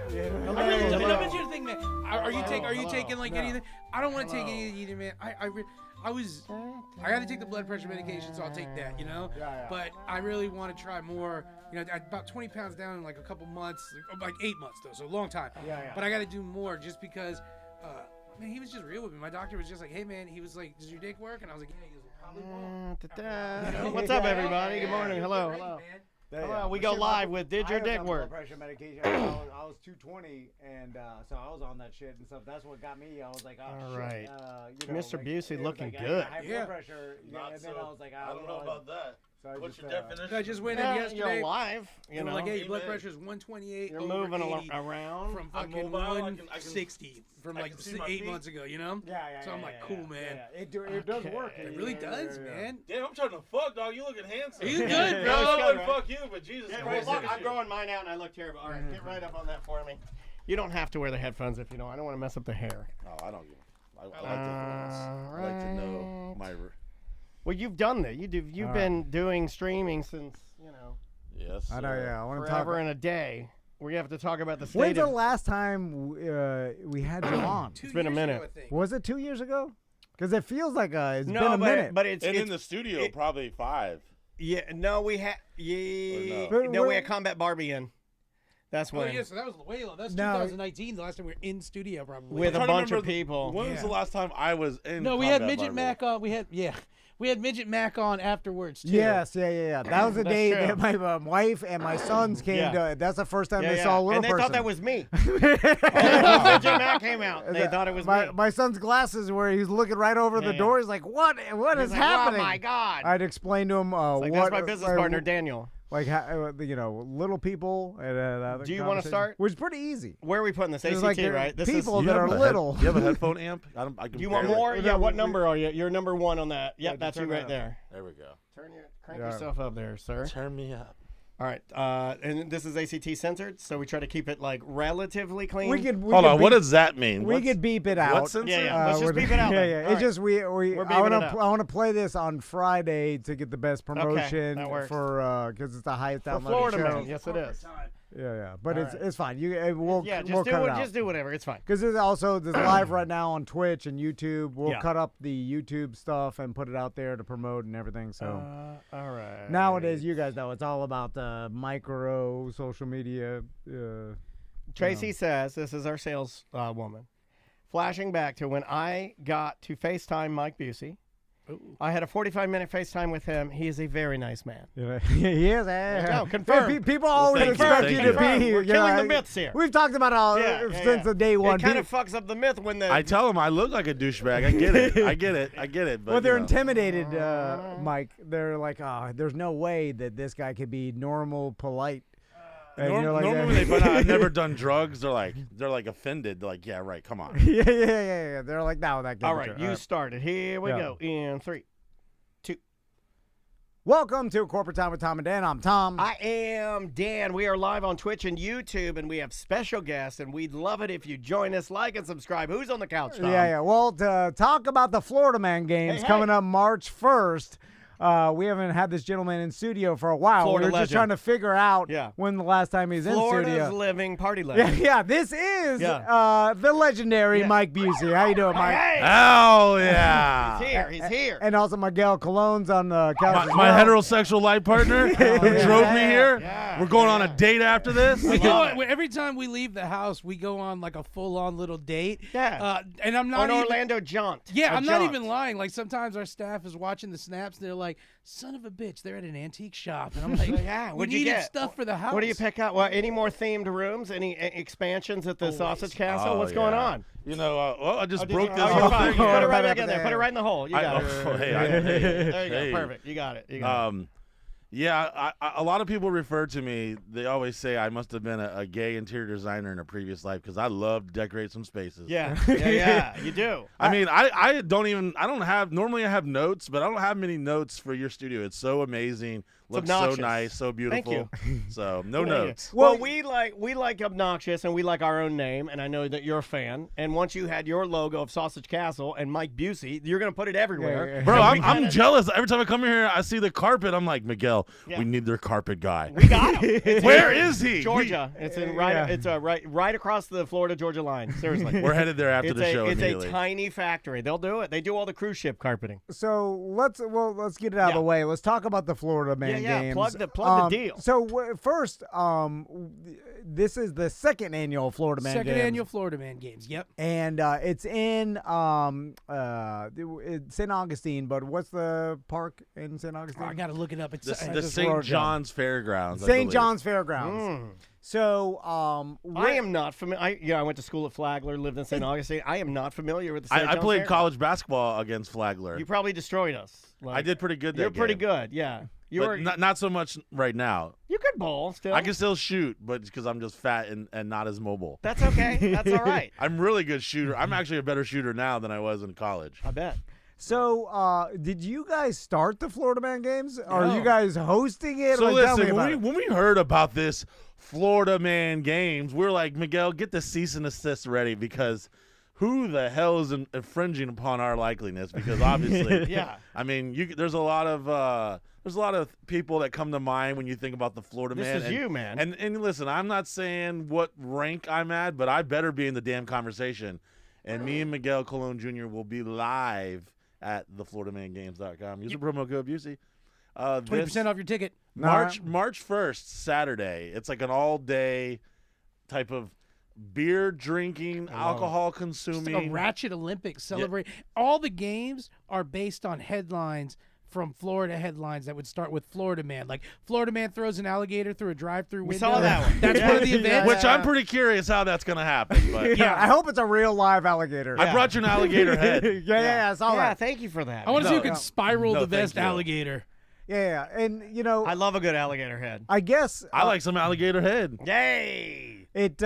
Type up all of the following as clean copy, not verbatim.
Let me mention the thing, man. Are you taking like anything? I don't want to take anything either, man. I got to take the blood pressure medication, so I'll take that, you know. But I really want to try more. You know, about 20 pounds down in like a couple months, like 8 months though, so a long time. But I got to do more just because. Man, he was just real with me. My doctor was just like, "Hey, man," he was like, "Does your dick work?" And I was like, "Yeah." He goes, "Probably won't." What's up, everybody? Good morning. Hello. Hello. We go live with Did Your Dick Work? Blood pressure medication. I was 220, and so I was on that shit and stuff. That's what got me. I was like, "Oh, all right." You know, Mr. like, Busey looking like, good. High blood pressure. And then I was like, I don't know about that. So What's just, your definition? I just went in yesterday. You're alive. You know, like, hey, blood pressure is 128. You're over moving 80 around from fucking 160 from like 8 months ago. You know? So I'm like, cool, man. It does work. It really does, man. Damn, I'm trying to fuck, dog. You looking handsome. You good, bro? I wouldn't fuck you, but Jesus Christ. Well, look, I'm growing mine out, and I look terrible. All right, get right up on that for me. You don't have to wear the headphones if you don't. I don't want to mess up the hair. Oh, I don't. I like to know my. Well, you've done that. You've been doing streaming since, you know. Yes. I know. Yeah, I want to talk. Forever and a day. We have to talk about the state. When's the last time we had you on? It's been a minute. Was it 2 years ago? Because it feels like it's been a but, minute. But it's in the studio probably 5. Yeah. No, we had. Yeah. No, we had Combat Barbie in. That's when. Oh yeah, so that was way long. That's 2019. The last time we were in studio, probably with a bunch of people. When was the last time I was in? No, we had Midget Mac on. We had Midget Mac on afterwards too. Yes, yeah. That was the day that my wife and my sons came to. That's the first time they saw a little person. And they thought that was me. Midget Mac came out. They thought it was me. My son's glasses, where he's looking right over the door. He's like, "What is happening?" Oh my God! I'd explain to him what. That's my business partner, Daniel. Like, you know, little people. And, do you want to start? Which is pretty easy. Where are we putting this? ACT, like right? This people that are little. You have a headphone amp? Do you want more? Yeah, what number are you? You're number 1 on that. Yep, that's you right there. There we go. Crank yourself up there, sir. Turn me up. All right, and this is ACT censored, so we try to keep it like relatively clean. Hold on, what does that mean? We could beep it out. What's censored? Yeah. Let's just beep it out. Yeah. It's just I want to play this on Friday to get the best promotion for because it's the highest downloaded show. Man. Yes, it is. Yeah. But it's fine. We'll cut it out. Just do whatever. It's fine. Because there's live right now on Twitch and YouTube. We'll cut up the YouTube stuff and put it out there to promote and everything. So all right. Nowadays, you guys know it's all about the micro social media. Tracy says, this is our sales woman, flashing back to when I got to FaceTime Mike Busey. Ooh. I had a 45-minute FaceTime with him. He is a very nice man. He is. No, confirmed. People always expect you to be here. We're killing the myths here. We've talked about it since the day one. It kind of fucks up the myth when I tell him I look like a douchebag. I get it. I get it. But, well, they're intimidated, Mike. They're like, oh, there's no way that this guy could be normal, polite. Normally when they find out I've never done drugs, they're like offended. They're like, yeah, right, come on. Yeah. They're like, no, that. All right, you started. Here we go. In 3, 2. Welcome to Corporate Time with Tom and Dan. I'm Tom. I am Dan. We are live on Twitch and YouTube, and we have special guests, and we'd love it if you join us, like and subscribe. Who's on the couch, Tom? Yeah. Well, to talk about the Florida Man games coming up March 1st. We haven't had this gentleman in studio for a while. Florida We're just trying to figure out when the last time he's in studio. Florida's living party legend. Yeah. This is the legendary Mike Busey. How you doing, Mike? Hey. Oh yeah. He's here. And also Miguel Cologne's on the couch. My heterosexual life partner who drove me here. Yeah. We're going on a date after this. Every time we leave the house, we go on like a full-on little date. Yeah. And I'm not even, Orlando jaunt. Yeah, I'm not even lying. Like sometimes our staff is watching the snaps. And they're like, "Son of a bitch, they're at an antique shop," and I'm like, "Yeah, what'd you get? Stuff for the house." What do you pick out? Well, any more themed rooms? Any expansions at the Sausage Castle? What's going on? You know, I just broke this whole whole thing. thing. Put it right back in there. Put it right in the hole. You got it. There you go. Perfect. You got it. Yeah, a lot of people refer to me. They always say I must have been a gay interior designer in a previous life because I love to decorate some spaces. Yeah, you do. I mean, normally I have notes, but I don't have many notes for your studio. It's so amazing. Looks so nice, so beautiful. Thank you. So no notes. Well, we like obnoxious, and we like our own name, and I know that you're a fan. And once you had your logo of Sausage Castle and Mike Busey, you're gonna put it everywhere. Bro, I'm jealous. Every time I come here, I see the carpet. I'm like, Miguel, Miguel, we need their carpet guy. We got him. Where is he? Georgia. It's in right across the Florida-Georgia line. Seriously. We're headed there after the show. It's a tiny factory. They'll do it. They do all the cruise ship carpeting. So let's get it out of the way. Let's talk about the Florida Man games. Plug the deal. So first, this is the second annual Florida Man games. Second annual Florida Man games. Yep. And it's in St. Augustine, but what's the park in St. Augustine? I got to look it up. It's the St. John's Fairgrounds. St. John's Fairgrounds. So I am not familiar. I went to school at Flagler, lived in St. Augustine. I am not familiar with the St. John's I played Fairgrounds. college basketball against Flagler. You probably destroyed us. I did pretty good that You're pretty game. good, yeah. Not so much right now. You could bowl still. I can still shoot, but because I'm just fat and not as mobile. That's okay. That's all right. I'm really good shooter. I'm actually a better shooter now than I was in college. I bet. So, did you guys start the Florida Man games? Are you guys hosting it? So tell me listen, about it. when we heard about this Florida Man games, we're like, Miguel, get the cease and desist ready because who the hell is infringing upon our likeliness? Because obviously, I mean, there's a lot of people that come to mind when you think about the Florida Man. This is you, man. And listen, I'm not saying what rank I'm at, but I better be in the damn conversation. And me and Miguel Colon Jr. will be live at thefloridamangames.com. Use the promo code Busey. 20% off your ticket. March 1st, Saturday. It's like an all-day type of beer drinking, alcohol consuming. It's a Ratchet Olympics celebrate. All the games are based on headlines from Florida headlines that would start with Florida Man. Like, Florida Man throws an alligator through a drive-through window. We saw that one. That's one of the events. Which I'm pretty curious how that's going to happen. But Yeah, I hope it's a real live alligator. I brought you an alligator head. Yeah, I saw that. Thank you for that. I want to see who can No, spiral the thank best you. alligator. Yeah, and I love a good alligator head. I guess I like some alligator head. Yay! it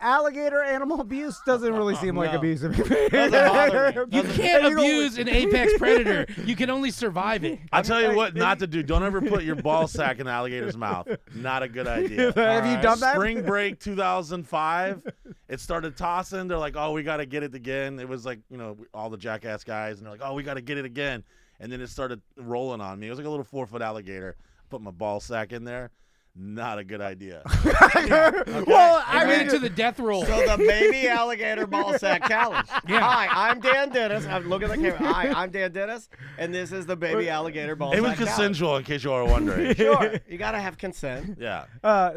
alligator animal abuse doesn't really seem like No. abusive. Doesn't bother me. You can't abuse an apex predator. You can only survive it. I'll tell you what not to do. Don't ever put your ball sack in an alligator's mouth. Not a good idea. Have you done that? Spring break 2005, it started tossing. They're like, oh, we got to get it again. It was like, all the jackass guys, and they're like, oh, we got to get it again. And then it started rolling on me. It was like a little 4-foot alligator. Put my ball sack in there. Not a good idea. Well, I Went mean, into the death roll. So the baby alligator ball sack challenge. Yeah. Hi, I'm Dan Dennis. I'm looking at the camera. Hi, I'm Dan Dennis, and this is the baby alligator ball It sack was challenge. consensual, in case you are wondering. Sure, you gotta have consent. Yeah.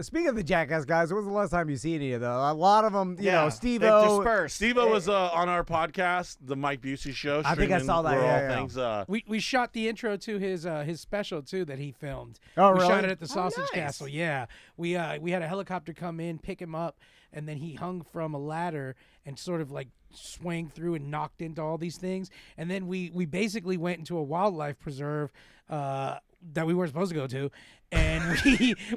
speaking of the jackass guys, when was the last time you see any of them? A lot of them, you know, They've Steve-O. dispersed. Steve-O was on our podcast, the Mike Busey Show. I think I saw that, Where yeah. All things, We shot the intro to his special too that he filmed. Oh, we really? shot it at the Sausage nice. Castle. Yeah, we had a helicopter come in, pick him up, and then he hung from a ladder and sort of like swang through and knocked into all these things. And then we basically went into a wildlife preserve that we weren't supposed to go to, and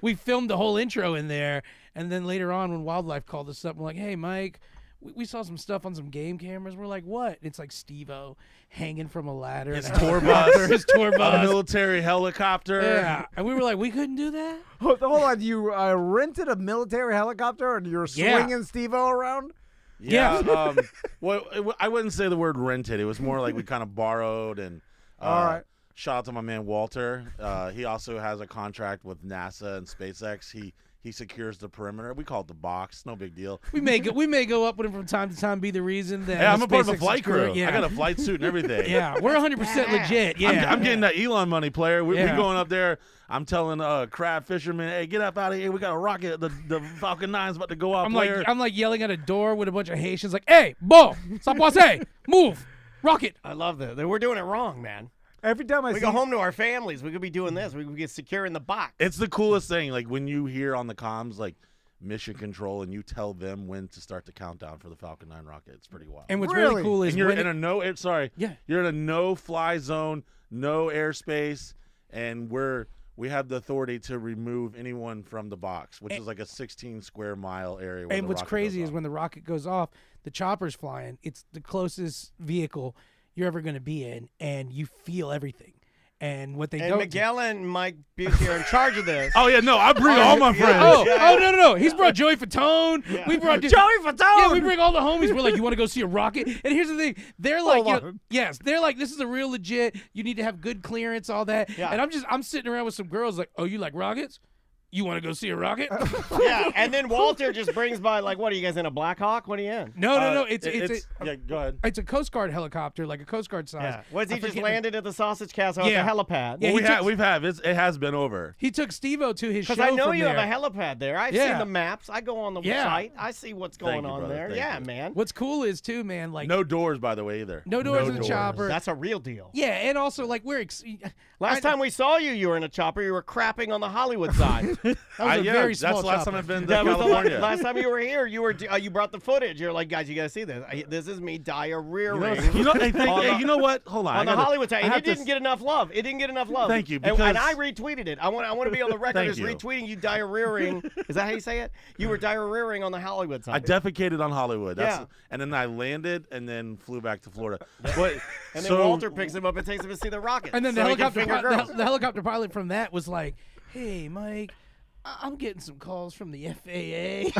we filmed the whole intro in there. And then later on, when wildlife called us up, we're like, "Hey, Mike, we saw some stuff on some game cameras." We're like, "What?" It's like Steve-O hanging from a ladder. His and a tour helicopter, bus. His tour a bus. military helicopter. Yeah, and we were like, we couldn't do that. Hold on, you rented a military helicopter and you're Yeah. swinging Steve-O around? Yeah. Well, I wouldn't say the word rented. It was more like we kind of borrowed and. All right. Shout out to my man Walter. He also has a contract with NASA and SpaceX. He secures the perimeter. We call it the box. No big deal. We may go up with him from time to time. Be the reason that. Hey, I'm a part of the SpaceX flight crew. Yeah. I got a flight suit and everything. Yeah, we're 100% legit. Yeah, I'm getting that Elon money, player. We Yeah. going up there. I'm telling crab fishermen, hey, get up out of here. We got a rocket. The Falcon 9's about to go up, player. I'm like yelling at a door with a bunch of Haitians, like, "Hey, bo, sapoise, move, rocket." I love that. We're doing it wrong, man. Every time I We see go home to our families. We could be doing this. We could be securing the box. It's the coolest thing. Like when you hear on the comms, like mission control, and you tell them when to start the countdown for the Falcon 9 rocket. It's pretty wild. And what's Really? really cool is And you're when in a you're in a no-fly zone, no airspace, and we have the authority to remove anyone from the box, which is like a 16 square mile area. Where and the what's rocket crazy goes is off. when the rocket goes off, the chopper's flying. It's the closest vehicle you're ever going to be in, and you feel everything. And what they and don't Miguel and Mike Busey are in charge of this. Oh yeah, no, I bring all my friends. No. He's brought Joey Fatone. Yeah. We brought Joey Fatone. Yeah, we bring all the homies. We're like, you want to go see a rocket? And here's the thing, they're like, they're like, this is a real legit. You need to have good clearance, all that. Yeah. And I'm sitting around with some girls like, oh, you like rockets? You want to go see a rocket? Yeah, and then Walter just brings by like, what are you guys in a Black Hawk? What are you in? No. It's go ahead. It's a Coast Guard helicopter, like a Coast Guard size. Yeah. Was he just landed at the Sausage Castle at the helipad? Yeah, it has been over. He took Steve-O to his show. Because I know from you there. have a helipad there. I've seen the maps. I go on the site. I see what's going on brother. there. Thank you. Man. What's cool is too, man. Like no doors, by the way, either. No doors in the chopper. That's a real deal. Yeah, and also like last time we saw you were in a chopper. You were crapping on the Hollywood side. Very small that's the last chopper. time I've been to California. Last time you were here, you brought the footage. You're like, guys, you gotta see this. This is me diarrheaing. You know what? Hold on. On the Hollywood side, and it didn't get enough love. Thank you. And I retweeted it. I want to be on the record as retweeting you diarrheaing. Is that how you say it? You were diarrheaing on the Hollywood side. I defecated on Hollywood. And then I landed and then flew back to Florida. And then Walter picks him up and takes him to see the rocket. And then the helicopter pilot from that was like, hey, Mike, I'm getting some calls from the FAA. Yeah,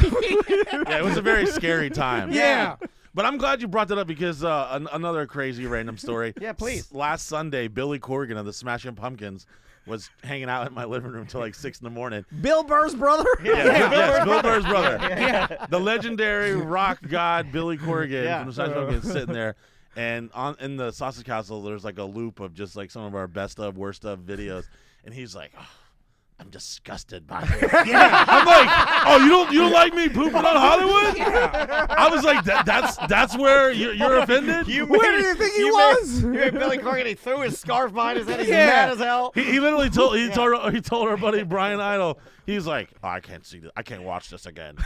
it was a very scary time. Yeah. But I'm glad you brought that up because another crazy random story. Yeah, please. Last Sunday, Billy Corgan of the Smashing Pumpkins was hanging out in my living room till like 6 a.m. Bill Burr's brother? Yes, Bill Burr's brother. Yeah. The legendary rock god Billy Corgan from the Smashing Pumpkins sitting there. And in the Sausage Castle, there's like a loop of just like some of our best of, worst of videos. And he's like, oh, I'm disgusted by it. Yeah. I'm like, oh, you don't like me pooping on Hollywood? Yeah. I was like, that's where you're offended? Where do you think he was? You made Billy Corgan. He threw his scarf behind his head. He's mad as hell. He literally told our buddy Brian Idol. He's like, oh, I can't see this. I can't watch this again.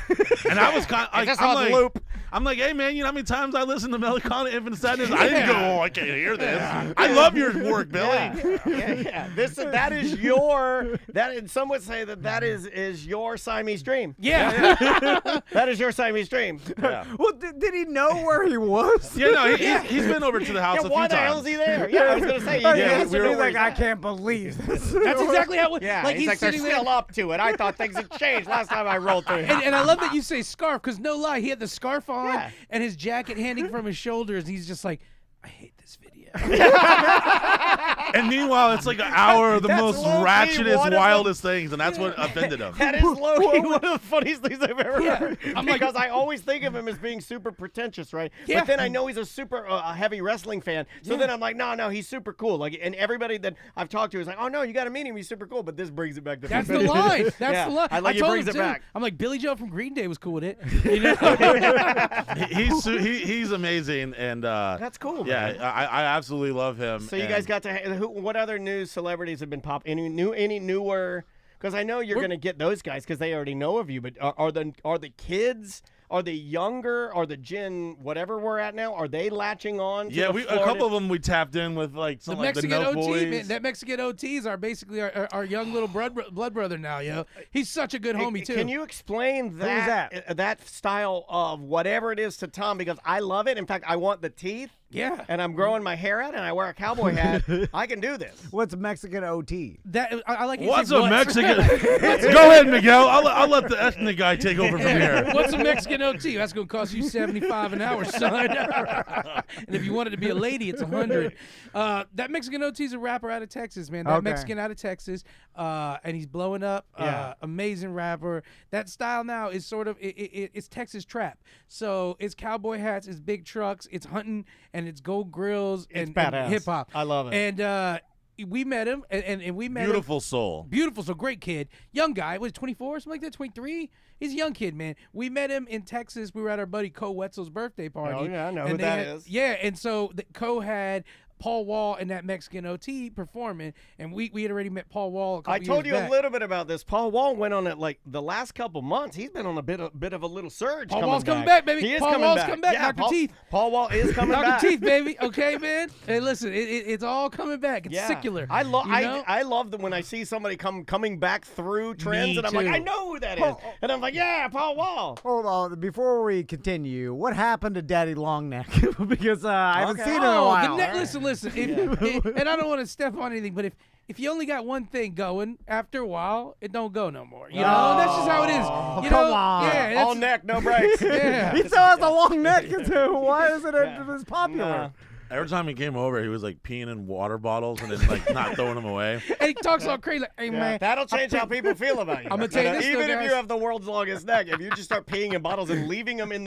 And I was kind of I'm like, hey man, you know how many times I listen to Melancholy Infinite Sadness? I didn't go, oh, I can't hear this. I love your work, Billy. Yeah. That is your some would say that is your Siamese dream. Yeah. That is your Siamese dream. Yeah. Well, did he know where he was? Yeah, no, he's been over to the house a few times. Why the hell is he there? Yeah, I was gonna say. We were like, I can't believe this. That's exactly how. Yeah, like he's like, they're still up to it. I thought things had changed last time I rolled through. And I love that you say scarf because no lie, he had the scarf on and his jacket hanging from his shoulders. He's just like, I hate this video. And meanwhile, it's like an hour of the most ratchetest, wildest things, and that's what offended him. That is low-key one of the funniest things I've ever heard. Because I always think of him as being super pretentious, right? Yeah. But then I know he's a super heavy wrestling fan. So then I'm like, no, he's super cool. Like, and everybody that I've talked to is like, oh no, you got to meet him. He's super cool. But this brings it back to that's the line. That's the line. I like it brings it back. I'm like, Billy Joe from Green Day was cool with it. You know? He's amazing, and that's cool. Man. Yeah, I absolutely love him. So you guys got to what other news celebrities have been popping? Any newer? Because I know you're going to get those guys because they already know of you. But are the kids? Are they younger? Are the Gen whatever we're at now? Are they latching on? To a couple of them we tapped in with like some the Mexican OT. Man, that Mexican OTs are basically our young little blood brother now. Yo, he's such a good homie too. Can you explain that style of whatever it is to Tom? Because I love it. In fact, I want the teeth. Yeah. And I'm growing my hair out and I wear a cowboy hat. I can do this. What's Mexican OT? I like. What's a Mexican? Go ahead, Miguel. I'll let the ethnic guy take over from here. What's a Mexican OT? That's going to cost you $75 an hour, son. And if you wanted to be a lady, it's $100. That Mexican OT is a rapper out of Texas, man. That Mexican out of Texas, and he's blowing up. Amazing rapper. That style now is sort of it's Texas trap. So it's cowboy hats, it's big trucks, it's hunting, and it's gold grills and hip hop. I love it. And we met him, and we met Beautiful him. soul. Beautiful soul. Great kid. Young guy. Was 24, something like that, 23? He's a young kid, man. We met him in Texas. We were at our buddy Co Wetzel's birthday party. Oh, yeah, I know who that is. Yeah, and so Co had Paul Wall and that Mexican OT performing, and we had already met Paul Wall a couple years back. I told you a little bit about this. Paul Wall went on it like the last couple months. He's been on a bit of a little surge. Paul Wall's coming back, baby. He is Paul Wall's coming back. Yeah, Dr. Teeth. Paul Wall is coming back. Dr. Teeth, baby. Okay, man. Hey, listen, it's all coming back. It's secular. I love that when I see somebody coming back through trends, and I'm like, I know who that is. And I'm like, yeah, Paul Wall. Hold on. Before we continue, what happened to Daddy Longneck? Because I haven't seen it in a while. Listen. listen, and I don't want to step on anything, but if you only got one thing going, after a while, it don't go no more. You know, that's just how it is. You come know? on. Yeah, All neck, no brakes. Yeah. He still has a long neck too. Why isn't it as popular? Every time he came over, he was like peeing in water bottles and then like not throwing them away. And he talks all crazy like, hey, man. That'll change how people feel about you. I'm going to tell you this, even though, if guys. you have the world's longest neck, if you just start peeing in bottles and leaving them in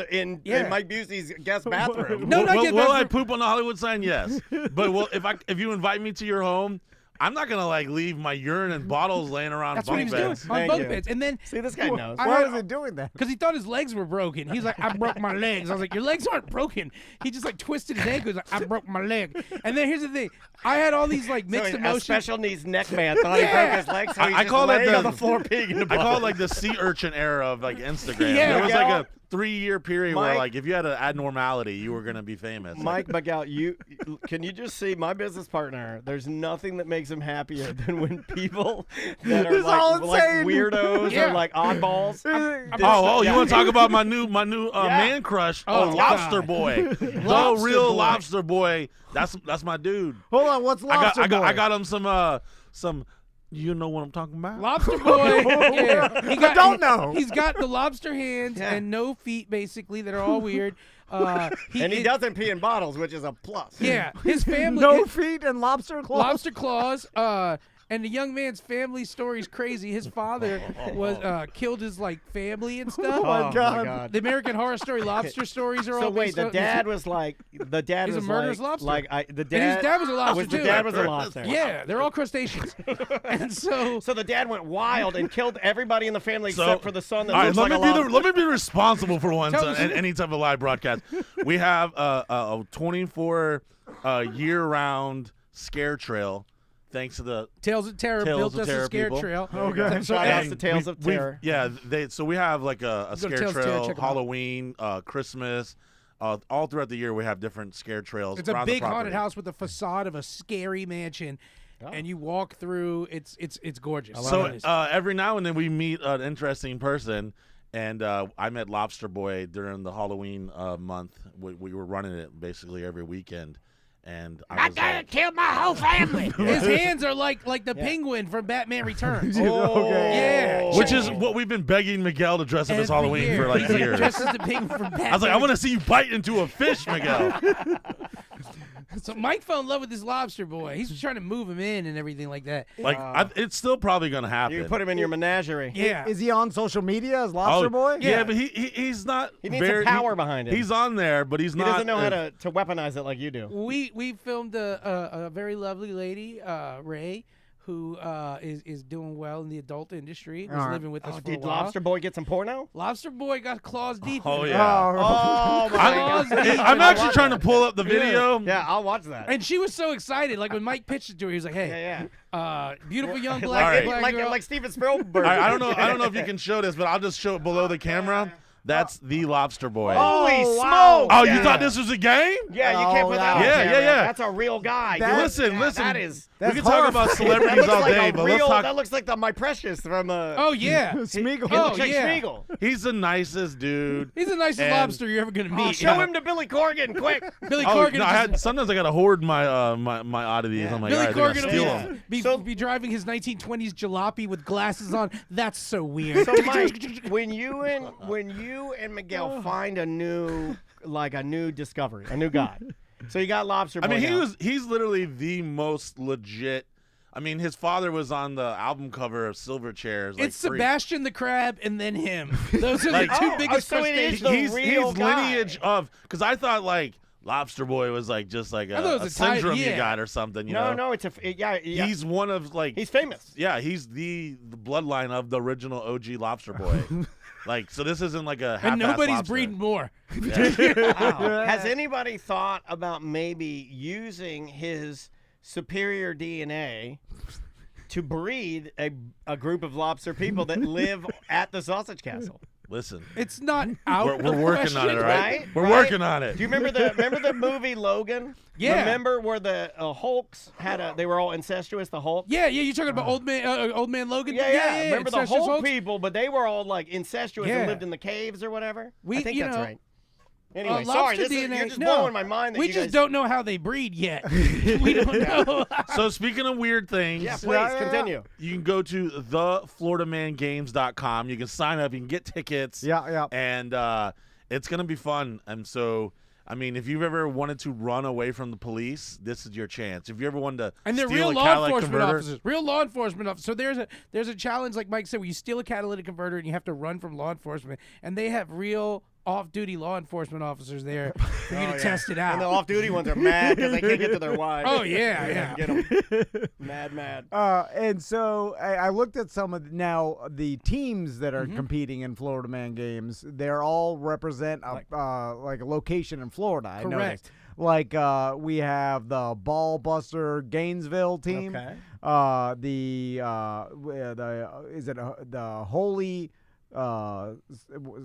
Mike Busey's guest bathroom. No, not will I poop on the Hollywood sign? Yes. But if you invite me to your home, I'm not gonna like leave my urine and bottles laying around That's what he bunk was beds. doing on bunk beds. And then See, this guy knows. Why is he doing that? because he thought his legs were broken. He's like, I broke my legs. I was like, your legs aren't broken. He just like twisted his ankle. He's like, I broke my leg. And then here's the thing. I had all these like mixed A emotions. special needs neck man thought he broke his leg, so he's I just call that laying the- on the floor peeing in the I call it bottle. like the sea urchin era of like Instagram. Yeah. There was Yeah. like a 3-year period where Mike- like if you had an abnormality, you were gonna be famous. Mike McGow, can you just see my business partner? There's nothing that makes him happier than when people that are It's all like insane. weirdos Yeah. or like oddballs. You want to talk about my new man crush? Oh, Lobster God. Boy, the Lobster real Boy. Lobster Boy. That's my dude. Hold on, what's Lobster I Boy? got him some. You know what I'm talking about? Lobster Boy. Yeah. I don't know. He's got the lobster hands and no feet, basically, that are all weird. And he doesn't pee in bottles, which is a plus. Yeah. His family. No feet and lobster claws. Lobster claws. And the young man's family story's crazy. His father was killed his like family and stuff. Oh my God. The American Horror Story lobster stories are all. So wait, based the on- dad was like the dad He's a was murderous like, lobster. like the And dad. his dad was a lobster was the too. dad was a lobster. Yeah, they're all crustaceans. And so So the dad went wild and killed everybody in the family So- except for the son that All right, looks like a lobster. let me be responsible for once Tell us- any type of live broadcast. We have a 24 year-round scare trail, thanks to the Tales of Terror Tales built of us Terror a scare people. trail. Okay. Shout out and to Tales of Terror. So we have like a Go to scare Tales of Terror, trail, check 'em out. Halloween, Christmas, all throughout the year. We have different scare trails. It's a around the big haunted property. house with the facade of a scary mansion, and you walk through. It's gorgeous. So It is. every now and then we meet an interesting person, and I met Lobster Boy during the Halloween month. We were running it basically every weekend, and I was like, killed my whole family. His hands are like the penguin from Batman Returns. Okay. Yeah. which is what we've been begging Miguel to dress up as Every Halloween year. for like He's years. Dressed as the penguin from Batman. I was like, I want to see you bite into a fish, Miguel. So Mike fell in love with this lobster boy. He's trying to move him in and everything like that. Like it's still probably gonna happen. You put him in your menagerie. Yeah. Is he on social media as Lobster Boy? Yeah, but he's not. He needs very, some power behind him. He's on there, but he's He not. doesn't know how to weaponize it like you do. We filmed a very lovely lady, Ray, who is doing well in the adult industry. Was All right. living with us for a Did while. Lobster Boy get some porno? Lobster boy got claws deep. Oh in it. yeah. Oh my God. I'm actually trying to pull up the video. Yeah, I'll watch that. And she was so excited. Like when Mike pitched it to her, he was like, "Hey, Yeah, beautiful young yeah. black, Alright. girl." like Steven Spielberg. I don't know if you can show this, but I'll just show it below the camera. That's the Lobster Boy. Holy wow. smokes! Oh, you thought this was a game? Yeah, you can't Oh, put that on yeah. camera. Yeah. That's a real guy. That- Listen. That is. We That's can talk about horrifying. That celebrities looks all like day, a but real. let's talk. That looks like the My Precious from. Oh yeah, Smeagol. He Oh, looks like yeah. Smeagol. He's the nicest dude. he's the nicest And- lobster you're ever gonna meet. Show him to Billy Corgan, quick. Billy Oh, Corgan. no, sometimes I gotta hoard my my oddities. I'm like, Billy all right, I Corgan gotta steal will them. be driving his 1920s jalopy with glasses on. That's so weird. So Mike, when you and Miguel find a new discovery, a new guy. So you got Lobster Boy. I mean, now. he's literally the most legit. I mean, his father was on the album cover of Silverchair. It's Sebastian the Crab and then him. Those are Like- the two biggest so it is crustaceans. the He's real guy. lineage of, because I thought like Lobster Boy was like just like I thought it a was a type- syndrome you yeah. got or something. You know? No, it's yeah. He's one of like He's famous. yeah, he's the bloodline of the original OG Lobster Boy. Like, so this isn't like a half-assed And nobody's lobster. breeding more. Wow. Has anybody thought about maybe using his superior DNA to breed a group of lobster people that live at the Sausage Castle? Listen, It's not out. we're of working on it, question. right? Right? We're Right? working on it. Do you remember the movie Logan? Yeah. Remember where the Hulks they were all incestuous, the Hulk? Yeah, you're talking about old man Logan. Yeah. Remember the incestuous Hulk Hulks? people, but they were all like incestuous Yeah. and lived in the caves or whatever? We- I think you that's know, right. Anyway, sorry, you're just blowing my mind. That we just don't know how they breed yet. We don't know. So speaking of weird things, please continue. You can go to thefloridamangames.com. You can sign up. You can get tickets. And it's gonna be fun. And so, I mean, if you've ever wanted to run away from the police, this is your chance. If you ever wanted to they're steal real a law catalytic enforcement converter, officers. Real law enforcement officers. So there's a challenge, like Mike said, where you steal a catalytic converter and you have to run from law enforcement, and they have real off-duty law enforcement officers there for you to test it out. And the off-duty ones are mad because they can't get to their wives. Oh yeah. Get them. Mad. And so I looked at some of the teams that are competing in Florida Man Games. They're all represent a location in Florida. I noticed. Like we have the Ball Buster Gainesville team. Okay. The Holy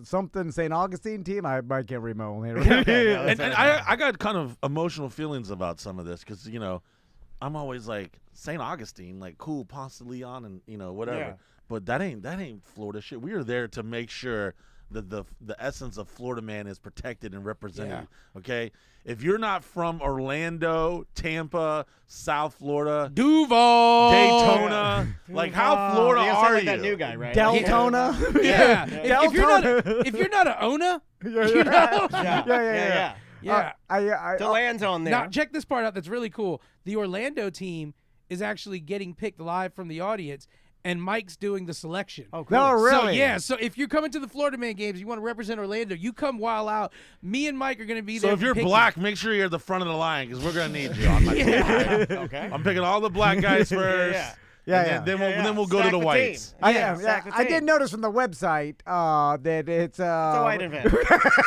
something St. Augustine team. I can't read my own handwriting. and I got kind of emotional feelings about some of this because I'm always like St. Augustine, like cool, Ponce de Leon, and whatever. Yeah. But that ain't Florida shit. We are there to make sure that the essence of Florida Man is protected and represented. Yeah. Okay, if you're not from Orlando, Tampa, South Florida, Duval, Daytona, like how Florida are you? That new guy, right? Deltona. Yeah. If you're not an owner, Yeah. DeLand's on there. Now check this part out. That's really cool. The Orlando team is actually getting picked live from the audience, and Mike's doing the selection. Oh, cool. No, really? So if you're coming to the Florida Man Games, you want to represent Orlando, you come while out. Me and Mike are going to be there. So if you're black, make sure you're at the front of the line because we're going to need you on my team. Okay. I'm picking all the black guys first. Then we'll go to the whites. I did notice from the website that it's a white event.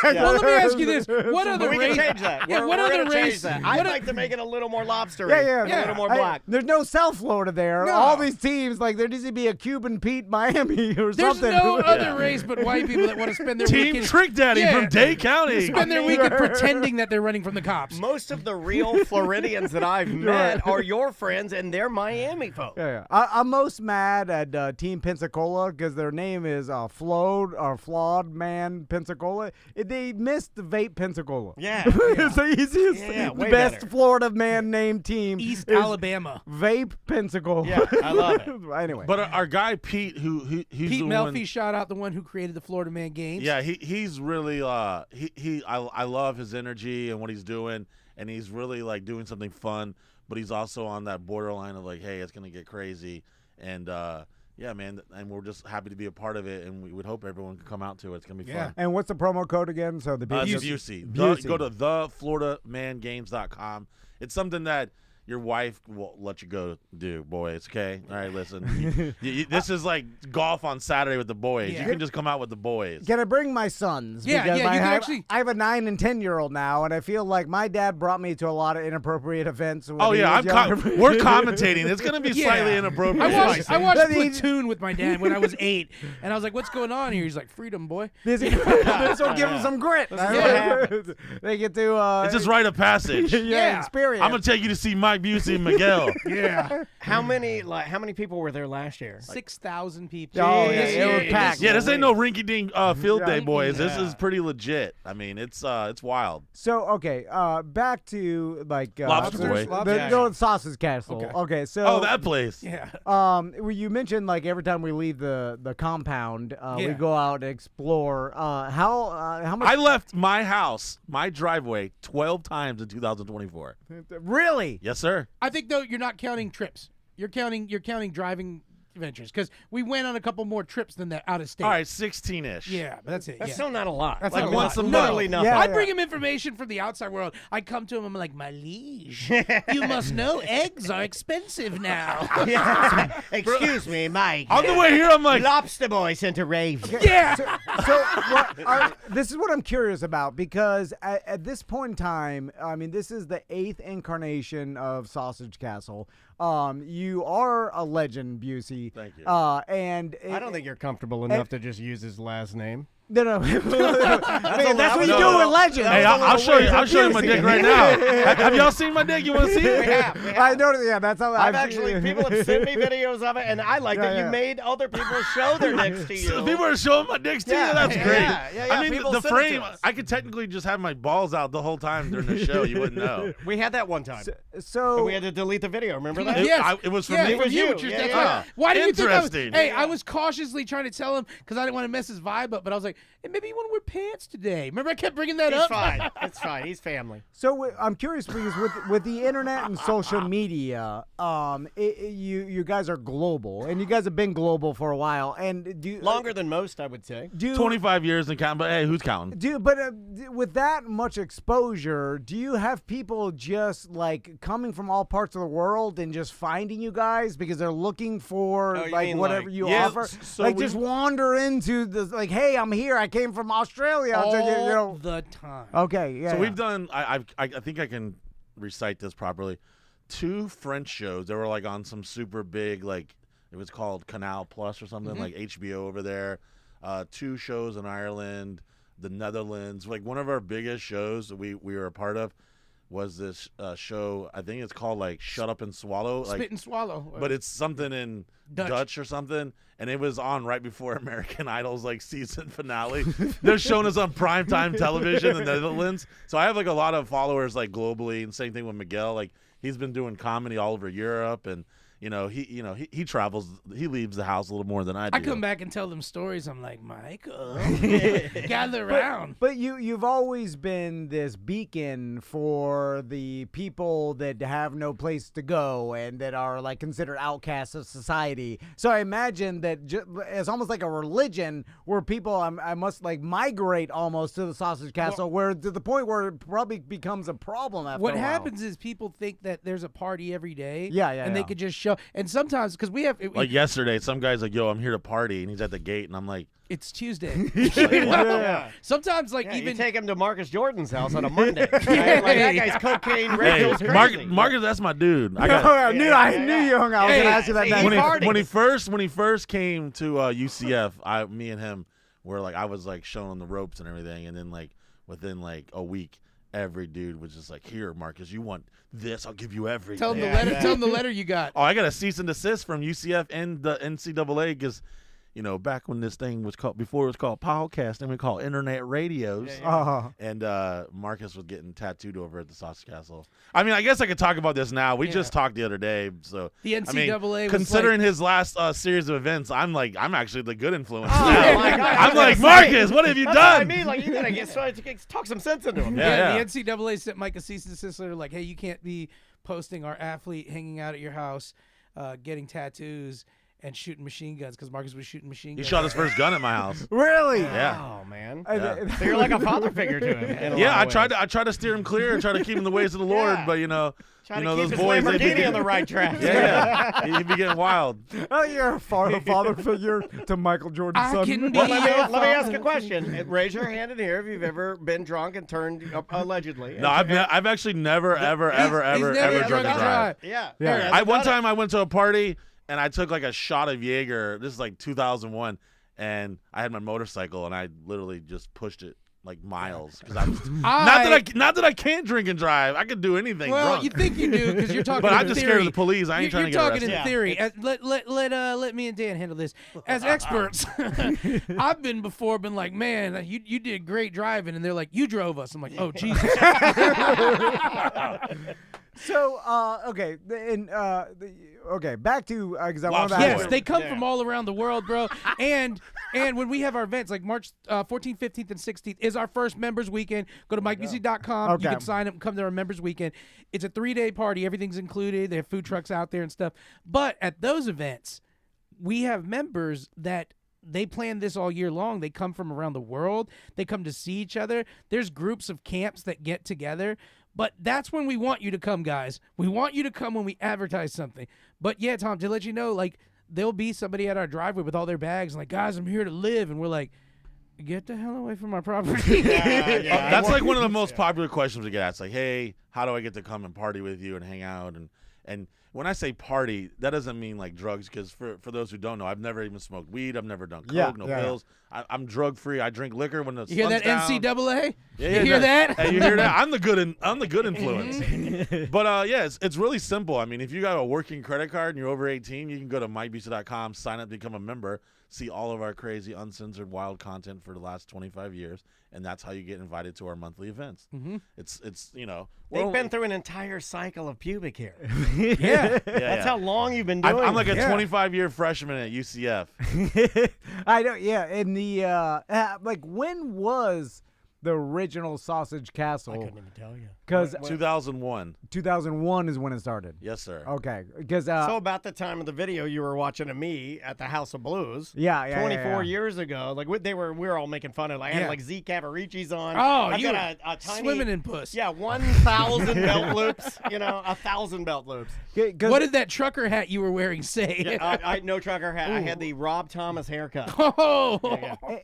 Well, let me ask you this: what other race? We can change that. Yeah, what other race? I'd like to make it a little more lobstery. A little more black. There's no South Florida there. No. All these teams, like there needs to be a Cuban Pete Miami or There's something. There's no other race but white people that want to spend their Team Trick Daddy from Day County. Spend their weekend pretending that they're running from the cops. Most of the real Floridians that I've met are your friends, and they're Miami folks. I'm most mad at Team Pensacola because their name is Flawed Man Pensacola. They missed the Vape Pensacola. It's the easiest, the best better. Florida man named team. East Alabama. Vape Pensacola. Yeah, I love it. Anyway, but our guy Pete, he's Pete the Melfi, one, shout out the one who created the Florida Man Games. Yeah, he's really I love his energy and what he's doing, and he's really like doing something fun. But he's also on that borderline of like, hey, it's gonna get crazy. And man, and we're just happy to be a part of it, and we would hope everyone can come out to it. It's gonna be fun. And what's the promo code again? So the Busey. Go to thefloridamangames.com. It's something that your wife will let you go do, boys. Okay, all right. Listen, this is like golf on Saturday with the boys. You can just come out with the boys. Can I bring my sons? Because I have a 9 and 10-year-old now, and I feel like my dad brought me to a lot of inappropriate events. We're commentating. It's gonna be slightly inappropriate. I watched Platoon with my dad when I was 8, and I was like, "What's going on here?" He's like, "Freedom, boy." This will give them some grit. They get to. It's just rite of passage. Experience. I'm gonna take you to see Mike Busey and Miguel. How many people were there last year? 6,000 people. Oh, it was packed. Yeah, this ain't no rinky-dink field day, boys. This is pretty legit. I mean, it's wild. So, okay, back to like Lobster Boy. The Sausage Castle. Okay, so that place. Yeah. You mentioned like every time we leave the compound, we go out and explore. How much? I left my house, my driveway, 12 times in 2024. Really? Yes, sir. I think though you're not counting trips. You're counting driving adventures because we went on a couple more trips than that out of state. All right, 16-ish. Yeah, but that's it. That's still not a lot. That's like not once a a lot. month. Literally nothing. I bring him information from the outside world. I come to him. I'm like, my liege, you must know eggs are expensive now. Excuse me, Mike. On the way here, I'm like, Lobster Boy sent a rave. Yeah. This is what I'm curious about because at this point in time, I mean, this is the 8th incarnation of Sausage Castle. You are a legend, Busey. Thank you. And I don't think you're comfortable enough to just use his last name. No. That's what you do with legends. Hey, I'll show you my dick right now. Have y'all seen my dick? You want to see it? We have. I noticed. Yeah, that's how I've actually. People have sent me videos of it, and I like that you made other people show their dicks to you. So people are showing my dicks to you. That's great. Yeah. I mean, people the send it to frame. us. I could technically just have my balls out the whole time during the show. You wouldn't know. We had that one time. So And we had to delete the video. Remember that? It was from me. It was you. Which is Yeah, that's why do you think I was, Interesting. hey, I was cautiously trying to tell him because I didn't want to mess his vibe up, but I was like, hey, maybe you want to wear pants today. Remember, I kept bringing that It's up. fine. It's fine. He's family. So I'm curious because with the internet and social media, you guys are global, and you guys have been global for a while, and Longer than most, I would say. 25 years and counting, but hey, who's counting? But with that much exposure, do you have people just like coming from all parts of the world and just finding you guys because they're looking for like whatever you offer? So like just wander into the like, hey, I'm here. I came from Australia. All the time. Okay, yeah. So yeah. we've done. I think I can recite this properly. 2 French shows that were like on some super big, like it was called Canal Plus or something, like HBO over there. 2 shows in Ireland, the Netherlands. Like one of our biggest shows that we were a part of was this show. I think it's called like Shut Up and Swallow. Spit Like, and swallow. but it's something in Dutch or something, and it was on right before American Idol's like season finale. They're showing us on primetime television in the Netherlands. So I have like a lot of followers like globally, and same thing with Miguel. Like he's been doing comedy all over Europe, and he travels. He leaves the house a little more than I do. I come back and tell them stories. I'm like, Michael, gather around. But you've always been this beacon for the people that have no place to go and that are like considered outcasts of society. So I imagine that it's almost like a religion where people I must like migrate almost to the Sausage Castle, where to the point where it probably becomes a problem after a What while. happens is people think that there's a party every day. Yeah. They could just show. And sometimes because we have Like yesterday, some guy's like, "Yo, I'm here to party," and he's at the gate, and I'm like, it's Tuesday. Yeah. Sometimes like Yeah, even you take him to Marcus Jordan's house on a Monday. Right? Like that guy's cocaine "Hey, radio's crazy. Marcus, that's my dude." I I got. knew you hung out. I was gonna ask you that Hey, next. When he first came to UCF, me and him were like, I was like showing him the ropes and everything, and then like within like a week, every dude was just like, "Here, Marcus, you want this? I'll give you everything." tell them the letter. Tell them the letter you got. Oh, I got a cease and desist from UCF and the NCAA because, back when this thing was called, before it was called podcasting, we called internet radios. And Marcus was getting tattooed over at the Sausage Castle. I mean, I guess I could talk about this now. We just talked the other day, so The NCAA was considering like, his last series of events, I'm actually the good influence Oh, now. my God. I'm like, Marcus, what have you That's what I done? mean. Like you gotta talk some sense into him. Yeah. The NCAA sent Mike a cease and desist letter like, hey, you can't be posting our athlete hanging out at your house, getting tattoos and shooting machine guns because Marcus was shooting machine He guns. shot his first gun at my house. Really? Yeah. Oh man. Yeah. So you're like a father figure to him. in a Yeah, lot I of tried ways. to steer him clear and try to keep him in the ways of the Lord, Yeah. but Try to those keep his boys, they be Lamborghini on the right track. Yeah, he'd be getting wild. Oh, you're a father figure to Michael Jordan's I son. can be Well, let me a ask father. a question. Raise your hand in here if you've ever been drunk and turned allegedly. No, I've actually never, ever never drunk drunk and and drive. Yeah. Yeah. One time I went to a party and I took like a shot of Jaeger. This is like 2001, and I had my motorcycle and I literally just pushed it like miles because I was not that I can't drink and drive. I could do anything. Well, drunk. you think you do because you're talking. But in I'm just theory. scared of the police. I ain't trying to get You're talking arrested. in theory. Let me and Dan handle this as experts. I've been like, man, you did great driving, and they're like, you drove us. I'm like, oh Jesus. So, okay, back to because I want to Lobster ask. Yes, they come from all around the world, bro. And when we have our events, like March 14th, 15th, and 16th is our first members weekend. Go to MikeBusey.com. Okay. You can sign up and come to our members weekend. It's a 3-day party. Everything's included. They have food trucks out there and stuff. But at those events, we have members that they plan this all year long. They come from around the world. They come to see each other. There's groups of camps that get together. But that's when we want you to come, guys. We want you to come when we advertise something. But yeah, Tom, to let you know, like, there'll be somebody at our driveway with all their bags and like, guys, I'm here to live. And we're like, get the hell away from my property. That's like one of the most popular questions we get asked. Like, hey, how do I get to come and party with you and hang out? And when I say party, that doesn't mean like drugs, because for those who don't know, I've never even smoked weed. I've never done coke, no pills. I'm drug free. I drink liquor when the you hear that down. NCAA? Yeah, you hear that? Hey, you hear that? I'm the good influence. But yeah, it's really simple. I mean, if you got a working credit card and you're over 18, you can go to mybooster.com, sign up, become a member, see all of our crazy, uncensored, wild content for the last 25 years, and that's how you get invited to our monthly events. It's they've been through an entire cycle of pubic hair. Yeah. That's how long you've been doing. I'm like a 25-year freshman at UCF. I know. Yeah, in the like, when was the original Sausage Castle? I couldn't even tell you. Because 2001. 2001 is when it started. Yes, sir. Okay, because so about the time of the video you were watching of me at the House of Blues. 24 years ago. Like we were all making fun of. Like, I had like Z Cavaricci's on. Oh, I've you got a tiny swimming in puss. Yeah, 1,000 belt loops. 1,000 belt loops. What did that trucker hat you were wearing say? Yeah, I no trucker hat. I had the Rob Thomas haircut. Oh.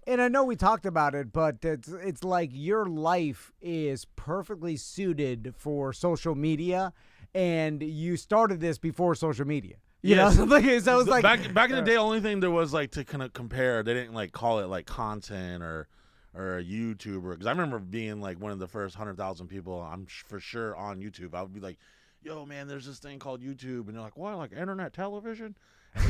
And I know we talked about it, but it's like your life is perfectly suited for social media, and you started this before social media. You know, so it was like back in the day, only thing there was like to kind of compare. They didn't like call it like content or a YouTuber, because I remember being like one of the first 100,000 people. I'm for sure on YouTube. I would be like, "Yo, man, there's this thing called YouTube," and they're like, "What? Like internet television?"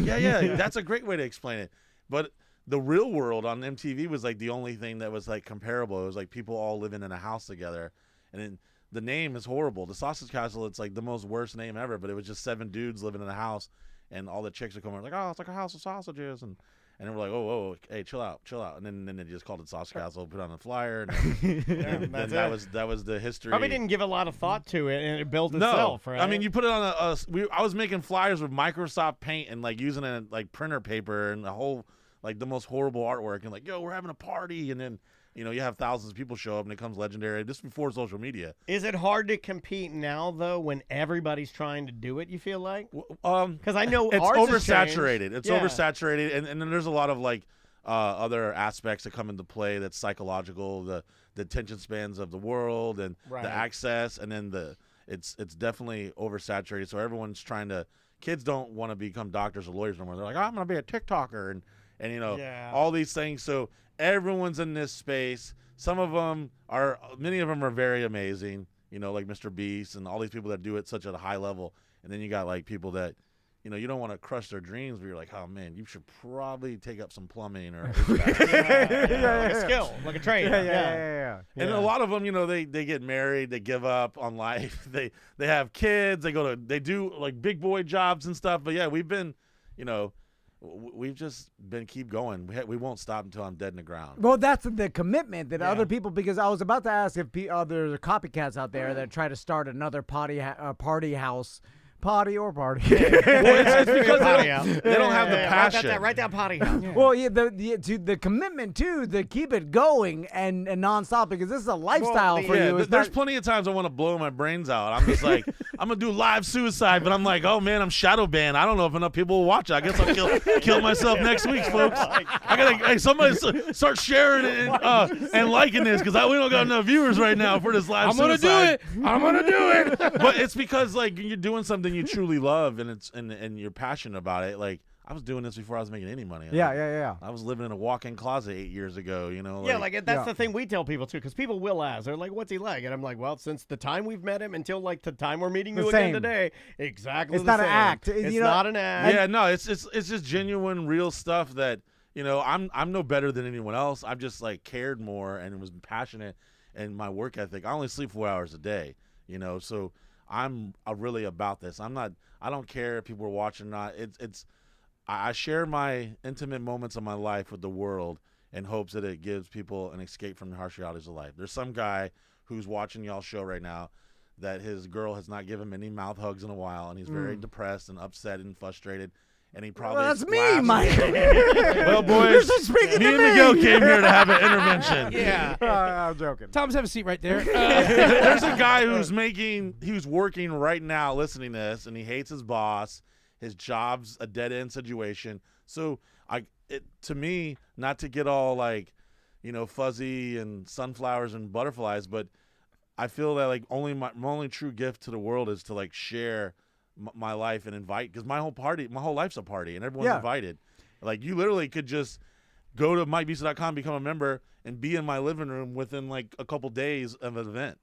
Yeah, that's a great way to explain it. But the real world on MTV was like the only thing that was like comparable. It was like people all living in a house together, and then the name is horrible. The Sausage Castle, it's like the most worst name ever, but it was just 7 dudes living in a house, and all the chicks would come over like, "Oh, it's like a house of sausages," and then we're like, "Oh, hey, chill out," and then they just called it Sausage Castle, put on a flyer, and then that was the history. Probably didn't give a lot of thought to it, and it built itself, right? I mean, you put it on I was making flyers with Microsoft Paint and like using it like printer paper and the whole like the most horrible artwork, and like, "Yo, we're having a party," and then you have thousands of people show up and it becomes legendary. This is before social media. Is it hard to compete now, though, when everybody's trying to do it, you feel like? Because I know it's ours oversaturated. It's Yeah. oversaturated, and then there's a lot of like other aspects that come into play that's psychological, the attention spans of the world and Right. the access, and then it's definitely oversaturated. So everyone's trying to. Kids don't want to become doctors or lawyers anymore. They're like, "I'm going to be a TikToker," and all these things. So everyone's in this space. Many of them are very amazing, like Mr. Beast and all these people that do it such at a high level. And then you got like people that, you don't want to crush their dreams, but you're like, "Oh man, you should probably take up some plumbing or like a skill, like a trade." Yeah. And a lot of them, they get married, they give up on life, they have kids, they do like big boy jobs and stuff. But yeah, we've been, we've just been keep going. We won't stop until I'm dead in the ground. Well, that's the commitment that other people, because I was about to ask if there's copycats out there that try to start another party house. Potty or party. Well, it's because they don't have the passion. Write that potty house. Well, the commitment too to keep it going and nonstop, because this is a lifestyle for you. There's plenty of times I want to blow my brains out. I'm just like, I'm gonna do live suicide, but I'm like, oh man, I'm shadow banned. I don't know if enough people will watch it. I guess I'll kill myself next week, folks. I gotta somebody start sharing it and liking this, because we don't got enough viewers right now for this live suicide. I'm gonna do it. But it's because like you're doing something you truly love, and you're passionate about it. Like, I was doing this before I was making any money. Yeah. I was living in a walk-in closet 8 years ago. That's the thing we tell people too, because people will ask. They're like, "What's he like?" And I'm like, "Well, since the time we've met him until like the time we're meeting you again today, exactly. It's the not same. an act. It's not an act. Yeah, no, it's just genuine, real stuff that I'm no better than anyone else. I've just like cared more and was passionate in my work ethic. I only sleep 4 hours a day. So I'm really about this. I don't care if people are watching or not. I share my intimate moments of my life with the world in hopes that it gives people an escape from the harsh realities of life. There's some guy who's watching y'all's show right now that his girl has not given him any mouth hugs in a while, and he's very depressed and upset and frustrated. And he probably that's me, Mike. Well, boys, me and Miguel came here to have an intervention. Yeah. I'm joking. Tom's have a seat right there. There's a guy who's working right now listening to this, and he hates his boss. His job's a dead-end situation. So to me, not to get all like, fuzzy and sunflowers and butterflies, but I feel that like my only true gift to the world is to like share my life and invite, because my whole life's a party and everyone's invited. Like you literally could just go to MikeBusey.com, become a member, and be in my living room within like a couple days of an event.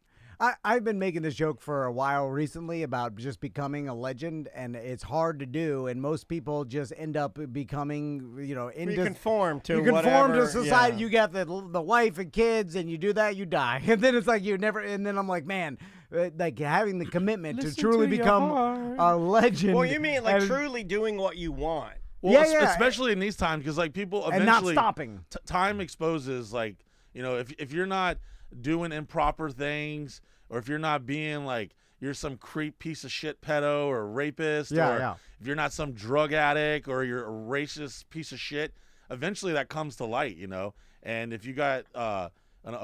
I've been making this joke for a while recently about just becoming a legend, and it's hard to do, and most people just end up becoming, you conform to society. Yeah. You got the wife and kids, and you do that, you die, and then it's like you never. And then I'm like, man, like having the commitment to truly become a legend. Well, you mean like truly doing what you want? Well, especially in these times, because like people eventually and not stopping. Time exposes, like, if you're not doing improper things, or if you're not being like you're some creep piece of shit pedo or rapist, or if you're not some drug addict or you're a racist piece of shit, eventually that comes to light, And if you got a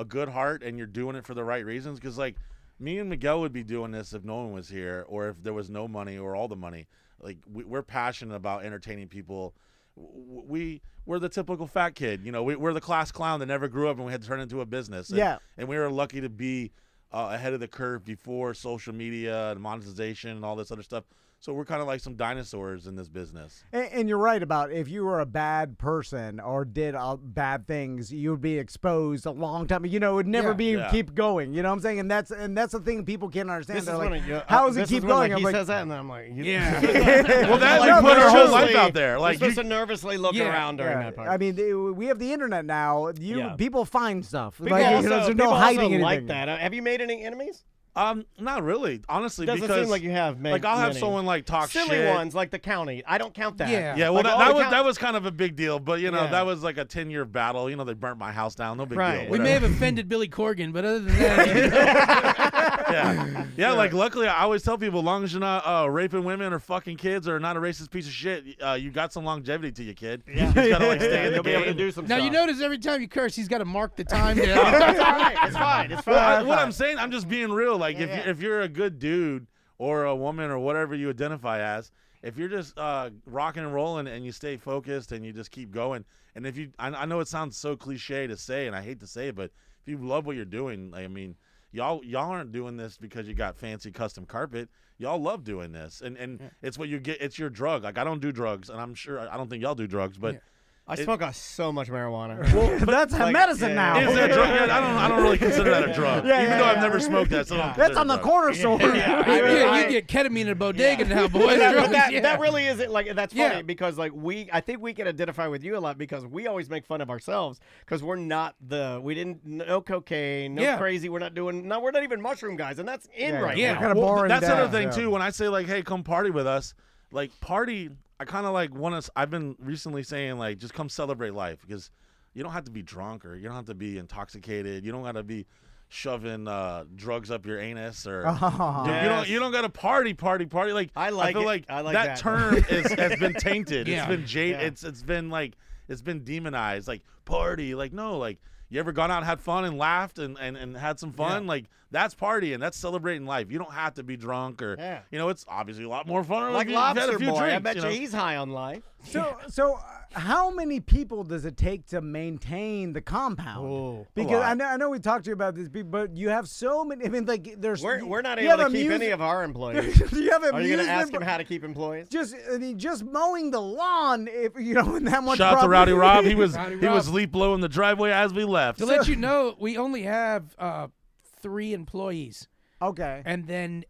good heart and you're doing it for the right reasons, because like me and Miguel would be doing this if no one was here, or if there was no money or all the money. Like we're passionate about entertaining people. We're the typical fat kid, we're the class clown that never grew up and we had to turn into a business. And we were lucky to be ahead of the curve before social media and monetization and all this other stuff. So we're kind of like some dinosaurs in this business. And you're right about if you were a bad person or did bad things, you would be exposed a long time. It would never keep going. You know what I'm saying? And that's the thing people can't understand. They're like, how does it keep going? He says that, and then I'm like, well, that we put our whole life out there. Like you're supposed to nervously look around during that part. I mean, we have the internet now. People find stuff. People there's no hiding anything. Like that. Have you made any enemies? Not really, honestly. Doesn't because seem like you have. Like I'll have someone like talk silly shit. ones like the county. I don't count that. Yeah. Well, that was kind of a big deal, but that was like a 10-year battle. They burnt my house down. No big deal. We may have offended Billy Corgan, but other than that, Like luckily, I always tell people, as long as you're not raping women or fucking kids or not a racist piece of shit, you got some longevity to you, kid. Yeah. You just gotta like stay in the You'll game. be able to do some now stuff. you notice every time you curse, he's got to mark the time down. It's fine. Well, what I'm saying, I'm just being real. Like if you're a good dude or a woman or whatever you identify as, if you're just rocking and rolling and you stay focused and you just keep going, and if I know it sounds so cliche to say, and I hate to say it, but if you love what you're doing, I mean, y'all aren't doing this because you got fancy custom carpet. Y'all love doing this, and it's what you get. It's your drug. Like I don't do drugs, and I'm sure I don't think y'all do drugs, but. I smoke so much marijuana. Well, that's like, medicine now. Is that a drug? I don't really consider that a drug. Even though I've never smoked that. So that's on the corner store. You get ketamine in a bodega now, boys. That really isn't like that's funny because like I think we can identify with you a lot because we always make fun of ourselves because we're not no cocaine, no crazy. We're not even mushroom guys, and that's right now. Kind of boring. That's another thing too. When I say like, hey, come party with us, like party. I kind of like want to. I've been recently saying like, just come celebrate life because you don't have to be drunk or you don't have to be intoxicated. You don't got to be shoving drugs up your anus or you don't got to party. Like I feel like that term has been tainted. It's been jaded. It's been like it's been demonized. Like party. Like no. Like you ever gone out and had fun and laughed and had some fun? Like that's partying. That's celebrating life. You don't have to be drunk or it's obviously a lot more fun. Like Lobster Boy. Drinks, I bet you he's high on life. So how many people does it take to maintain the compound? Oh, because I know we talked to you about this, but you have so many. I mean, like we're not able to keep any of our employees. You have Are you going to ask him how to keep employees? Just mowing the lawn, if in that much. Shout out to Rowdy Rob. He was leap low in the driveway as we left. To let you know, we only have 3 employees. Okay. And then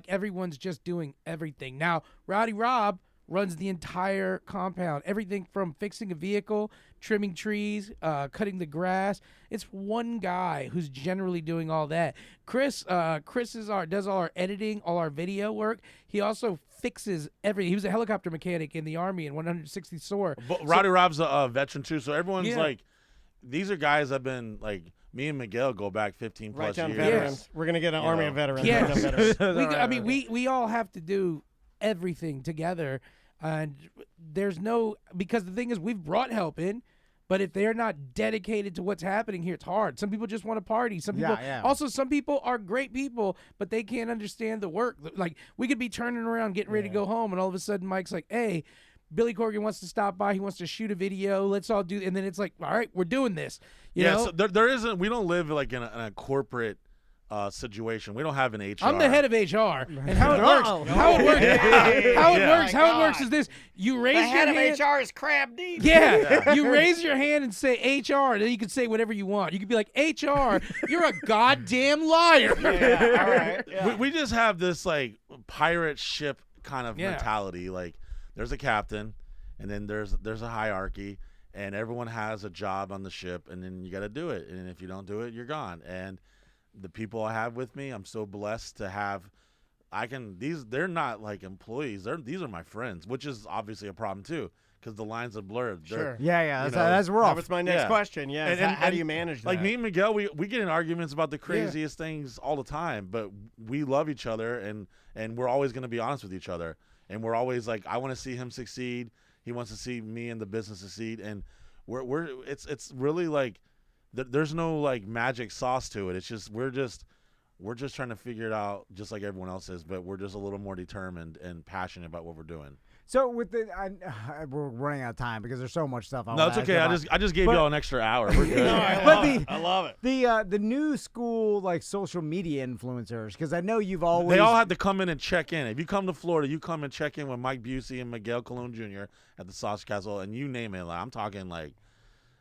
everyone's just doing everything. Now, Rowdy Rob runs the entire compound. Everything from fixing a vehicle, trimming trees, cutting the grass. It's one guy who's generally doing all that. Chris does all our editing, all our video work. He also fixes everything. He was a helicopter mechanic in the Army in 160th SOAR. But Rowdy Rob's a veteran too, so everyone's like, these are guys that have been like, me and Miguel go back 15 plus years. Veterans. We're gonna get an army of veterans. Yeah. We all have to do everything together. And because the thing is, we've brought help in, but if they're not dedicated to what's happening here, it's hard. Some people just want to party. Some people are great people, but they can't understand the work. Like we could be turning around, getting ready to go home, and all of a sudden Mike's like, hey, Billy Corgan wants to stop by. He wants to shoot a video. Let's all do. And then it's like, all right, we're doing this. You know? So there isn't. We don't live like in a corporate situation. We don't have an HR. I'm the head of HR, and how it works. How it works is this: you raise The your head hand. of HR is crab deep. Yeah, you raise your hand and say HR, and then you can say whatever you want. You could be like, HR, you're a goddamn liar. Yeah, all right. Yeah. We just have this like pirate ship kind of mentality. Like there's a captain, and then there's a hierarchy, and everyone has a job on the ship, and then you got to do it. And if you don't do it, you're gone. And the people I have with me, I'm so blessed to have. They're not like employees. These are my friends, which is obviously a problem too, because the lines are blurred. Sure. Yeah. That's rough. That was my next question. Yeah. And how do you manage that? Like me and Miguel, we get in arguments about the craziest things all the time, but we love each other, and we're always going to be honest with each other. And we're always like, I want to see him succeed. He wants to see me and the business succeed. And it's really like, there's no like magic sauce to it. It's just we're just trying to figure it out, just like everyone else is. But we're just a little more determined and passionate about what we're doing. So with we're running out of time because there's so much stuff. No, it's okay. I just gave y'all an extra hour. We're good. No, I love it. The new school like social media influencers, because I know you've always. They all have to come in and check in. If you come to Florida, you come and check in with Mike Busey and Miguel Colon Jr. at the Sausage Castle, and you name it. Like, I'm talking like,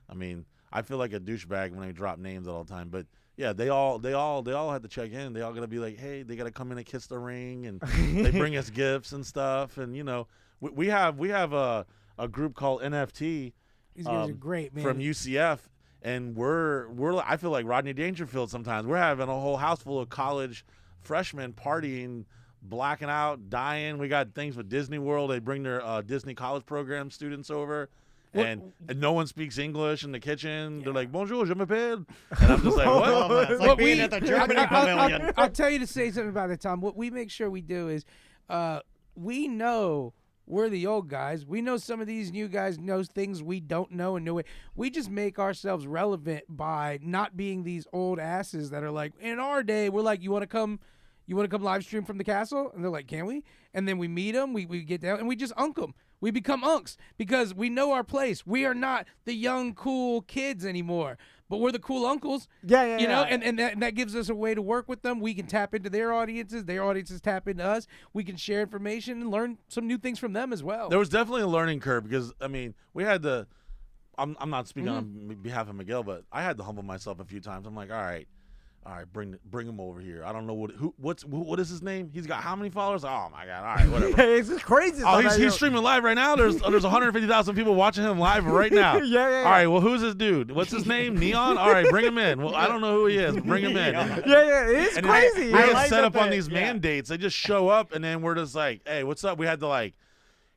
I mean, I feel like a douchebag when I drop names all the time, but. Yeah, they all had to check in. They all got to be like, hey, they got to come in and kiss the ring, and they bring us gifts and stuff. And you know, we have a group called NFT. These guys are great, man. From UCF, and we're I feel like Rodney Dangerfield sometimes. We're having a whole house full of college freshmen partying, blacking out, dying. We got things with Disney World. They bring their Disney college program students over. And no one speaks English in the kitchen. They're like, bonjour, je m'appelle. And I'm just like, what? It's like being at the Germany Pavilion. I'll tell you to say something about it, Tom. What we make sure we do is we know we're the old guys. We know some of these new guys know things we don't know and know it. We just make ourselves relevant by not being these old asses that are like, in our day, we're like, you want to come live stream from the castle? And they're like, can we? And then we meet them, we get down, and we just unk them. We become unks because we know our place. We are not the young, cool kids anymore, but we're the cool uncles. Yeah. You know, and that gives us a way to work with them. We can tap into their audiences tap into us. We can share information and learn some new things from them as well. There was definitely a learning curve because, I mean, we had to – I'm not speaking on behalf of Miguel, but I had to humble myself a few times. I'm like, all right, bring him over here. I don't know what is his name? He's got how many followers? Oh my God! All right, whatever. It's just crazy. Oh, he's streaming live right now. There's 150,000 people watching him live right now. Yeah. All right, well, who's this dude? What's his name? Neon. All right, bring him in. Well, I don't know who he is. But bring him in. Yeah. It's and crazy. We get set up on these mandates. They just show up, and then we're just like, hey, what's up? We had to like.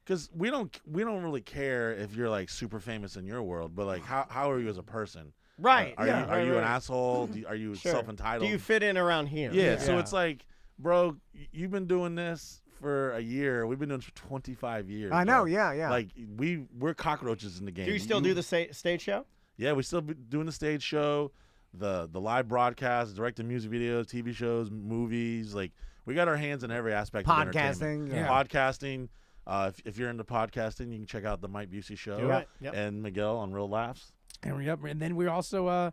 Because we don't really care if you're like super famous in your world, but like how are you as a person? Right. Are you an asshole? Are you self-entitled? Do you fit in around here? Yeah. So it's like, bro, you've been doing this for a year. We've been doing this for 25 years. I know. Bro. Yeah. Like we're cockroaches in the game. Do you still do the stage show? Yeah, we still be doing the stage show, the live broadcast, directing music videos, TV shows, movies. Like we got our hands in every aspect of entertainment. Podcasting. If you're into podcasting, you can check out the Mike Busey Show and Miguel on Real Laughs. And then we also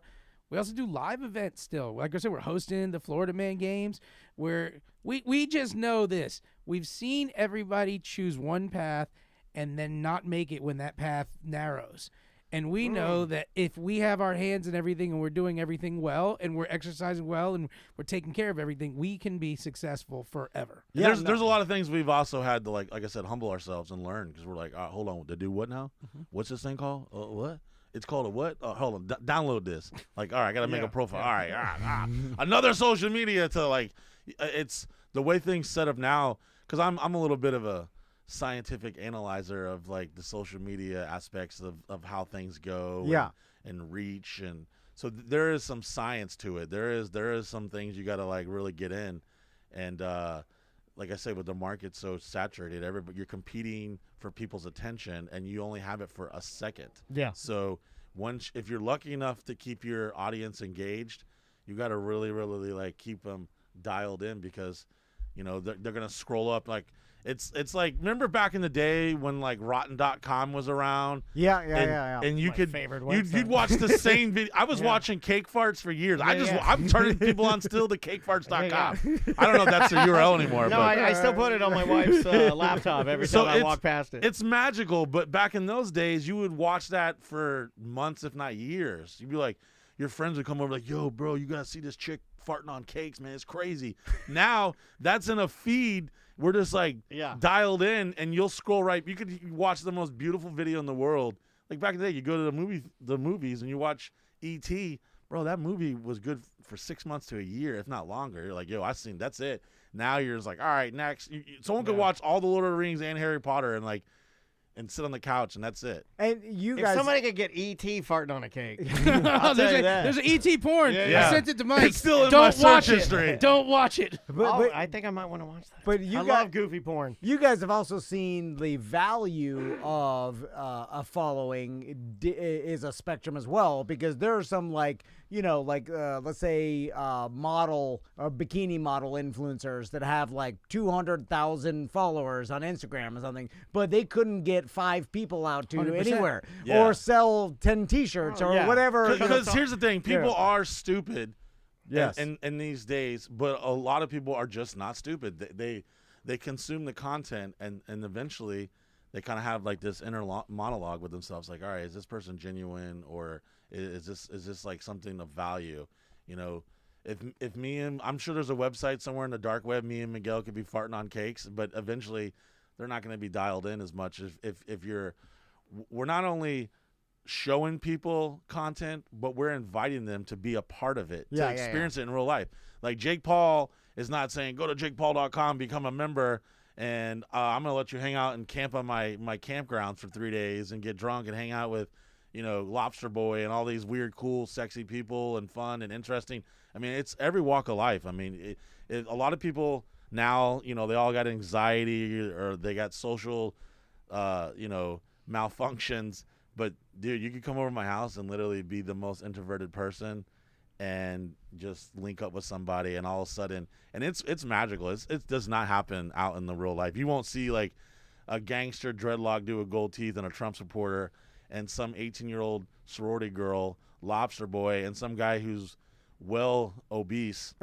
do live events still. Like I said, we're hosting the Florida Man Games where we just know this. We've seen everybody choose one path and then not make it when that path narrows. And we know that if we have our hands in everything and we're doing everything well and we're exercising well and we're taking care of everything, we can be successful forever. Yeah, there's a lot of things we've also had to like I said, humble ourselves and learn because we're like, hold on, to do what now? What's this thing called? What? It's called a what? Hold on, download this. Like, all right, I got to make a profile. All right, another social media to like, it's the way things set up now because I'm a little bit of a scientific analyzer of like the social media aspects of how things go and reach, and so there is some science to it. There is some things you got to like really get in, and like I say, with the market so saturated, you're competing for people's attention, and you only have it for a second. Yeah. So if you're lucky enough to keep your audience engaged, you got to really, really like keep them dialed in because, you know, they're gonna scroll up like It's like, remember back in the day when like Rotten.com was around? Yeah. And you My could favorite you'd website. watch the same video. I was watching Cake Farts for years. I'm turning people on still to cakefarts.com. I don't know if that's the URL anymore. No, but I still put it on my wife's laptop every time I walk past it. It's magical, but back in those days, you would watch that for months, if not years. You'd be like, your friends would come over like, yo, bro, you gotta see this chick farting on cakes, man. It's crazy. Now that's in a feed. We're just like dialed in, and you'll scroll right. You could watch the most beautiful video in the world. Like back in the day, you go to the movies, and you watch E.T. Bro, that movie was good for 6 months to a year, if not longer. You're like, yo, that's it. Now you're just like, all right, next. Someone could watch all the Lord of the Rings and Harry Potter and sit on the couch, and that's it. And you if guys, somebody could get E.T. farting on a cake, there's an E.T. porn. Yeah. I sent it to Mike. It's still in Don't my search watch history. it. Don't watch it. but I think I might want to watch that. But I love goofy porn. You guys have also seen the value of a following is a spectrum as well, because there are some let's say bikini model influencers that have like 200,000 followers on Instagram or something, but they couldn't get 5 people out to 100%. anywhere Yeah. or sell 10 T-shirts or whatever. Because here's the thing, people are stupid. Yes. In these days, but a lot of people are just not stupid. They consume the content, and eventually they kind of have like this inner monologue with themselves, like, all right, is this person genuine, or is this like something of value? You know, if me and I'm sure there's a website somewhere in the dark web, me and Miguel could be farting on cakes, but eventually they're not going to be dialed in as much if we're not only showing people content, but we're inviting them to be a part of it, to experience it in real life. Like Jake Paul is not saying, go to jakepaul.com, become a member, and I'm going to let you hang out and camp on my campgrounds for 3 days and get drunk and hang out with, Lobster Boy and all these weird, cool, sexy people and fun and interesting. I mean, it's every walk of life. I mean, a lot of people now, they all got anxiety or they got social, malfunctions. But, dude, you could come over to my house and literally be the most introverted person and just link up with somebody, and all of a sudden – and it's magical. It does not happen out in the real life. You won't see, like, a gangster dreadlock do a gold teeth and a Trump supporter and some 18-year-old sorority girl, Lobster Boy, and some guy who's well obese,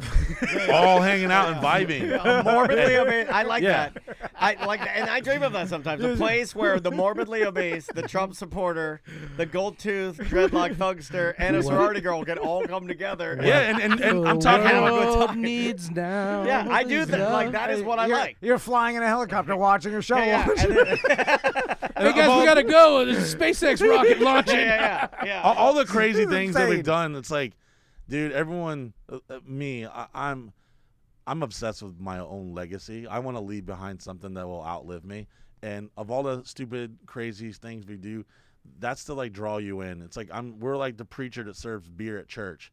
all hanging out and vibing. Morbidly obese. I like that. I like that, and I dream of that sometimes. A place where the morbidly obese, the Trump supporter, the gold tooth, dreadlock thugster, and a sorority girl can all come together. Yeah, and I'm talking have a about good time. Needs now. Yeah, I do that. Like that is what I like. You're flying in a helicopter watching a show. Yeah, Hey guys, we gotta go. There's a SpaceX rocket launching. yeah. all the crazy things that we've insane. done. It's like, dude, everyone, I'm obsessed with my own legacy. I want to leave behind something that will outlive me. And of all the stupid, crazy things we do, that's to like draw you in. It's like we're like the preacher that serves beer at church.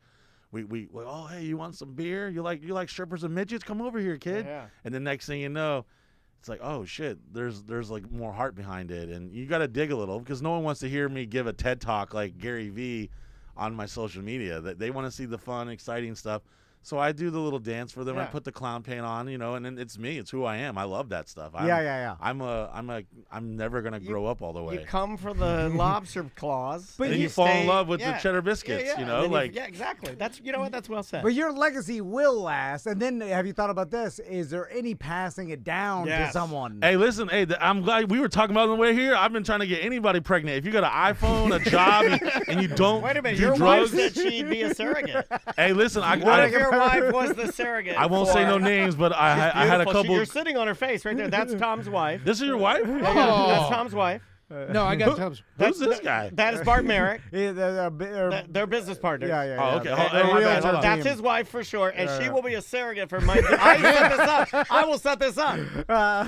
We oh, hey, you want some beer? You like strippers and midgets? Come over here, kid. Yeah. And the next thing you know, it's like, oh shit, there's like more heart behind it, and you got to dig a little, because no one wants to hear me give a TED talk like Gary Vee on my social media. That they want to see the fun, exciting stuff. So I do the little dance for them. I put the clown paint on, and then it's me. It's who I am. I love that stuff. I'm never gonna grow up all the way. You come for the lobster claws, but you fall in love with the cheddar biscuits. Yeah, exactly. That's what. That's well said. But your legacy will last. And then, have you thought about this? Is there any passing it down to someone? Hey, listen. Hey, I'm glad we were talking about it on the way here. I've been trying to get anybody pregnant. If you got an iPhone, a job, and you don't wait a minute, do your drugs, wife said she'd be a surrogate. Hey, listen. What if your wife was the surrogate? I won't say no names, but I had a couple. You're sitting on her face right there. That's Tom's wife. This is your wife? That's Tom's wife. No, I got Tom's. Who's this guy? That is Bart Merrick. They're business partners. Yeah. Oh, okay. Hold on. That's his wife for sure, and she will be a surrogate for Mike. I set this up. I will set this up.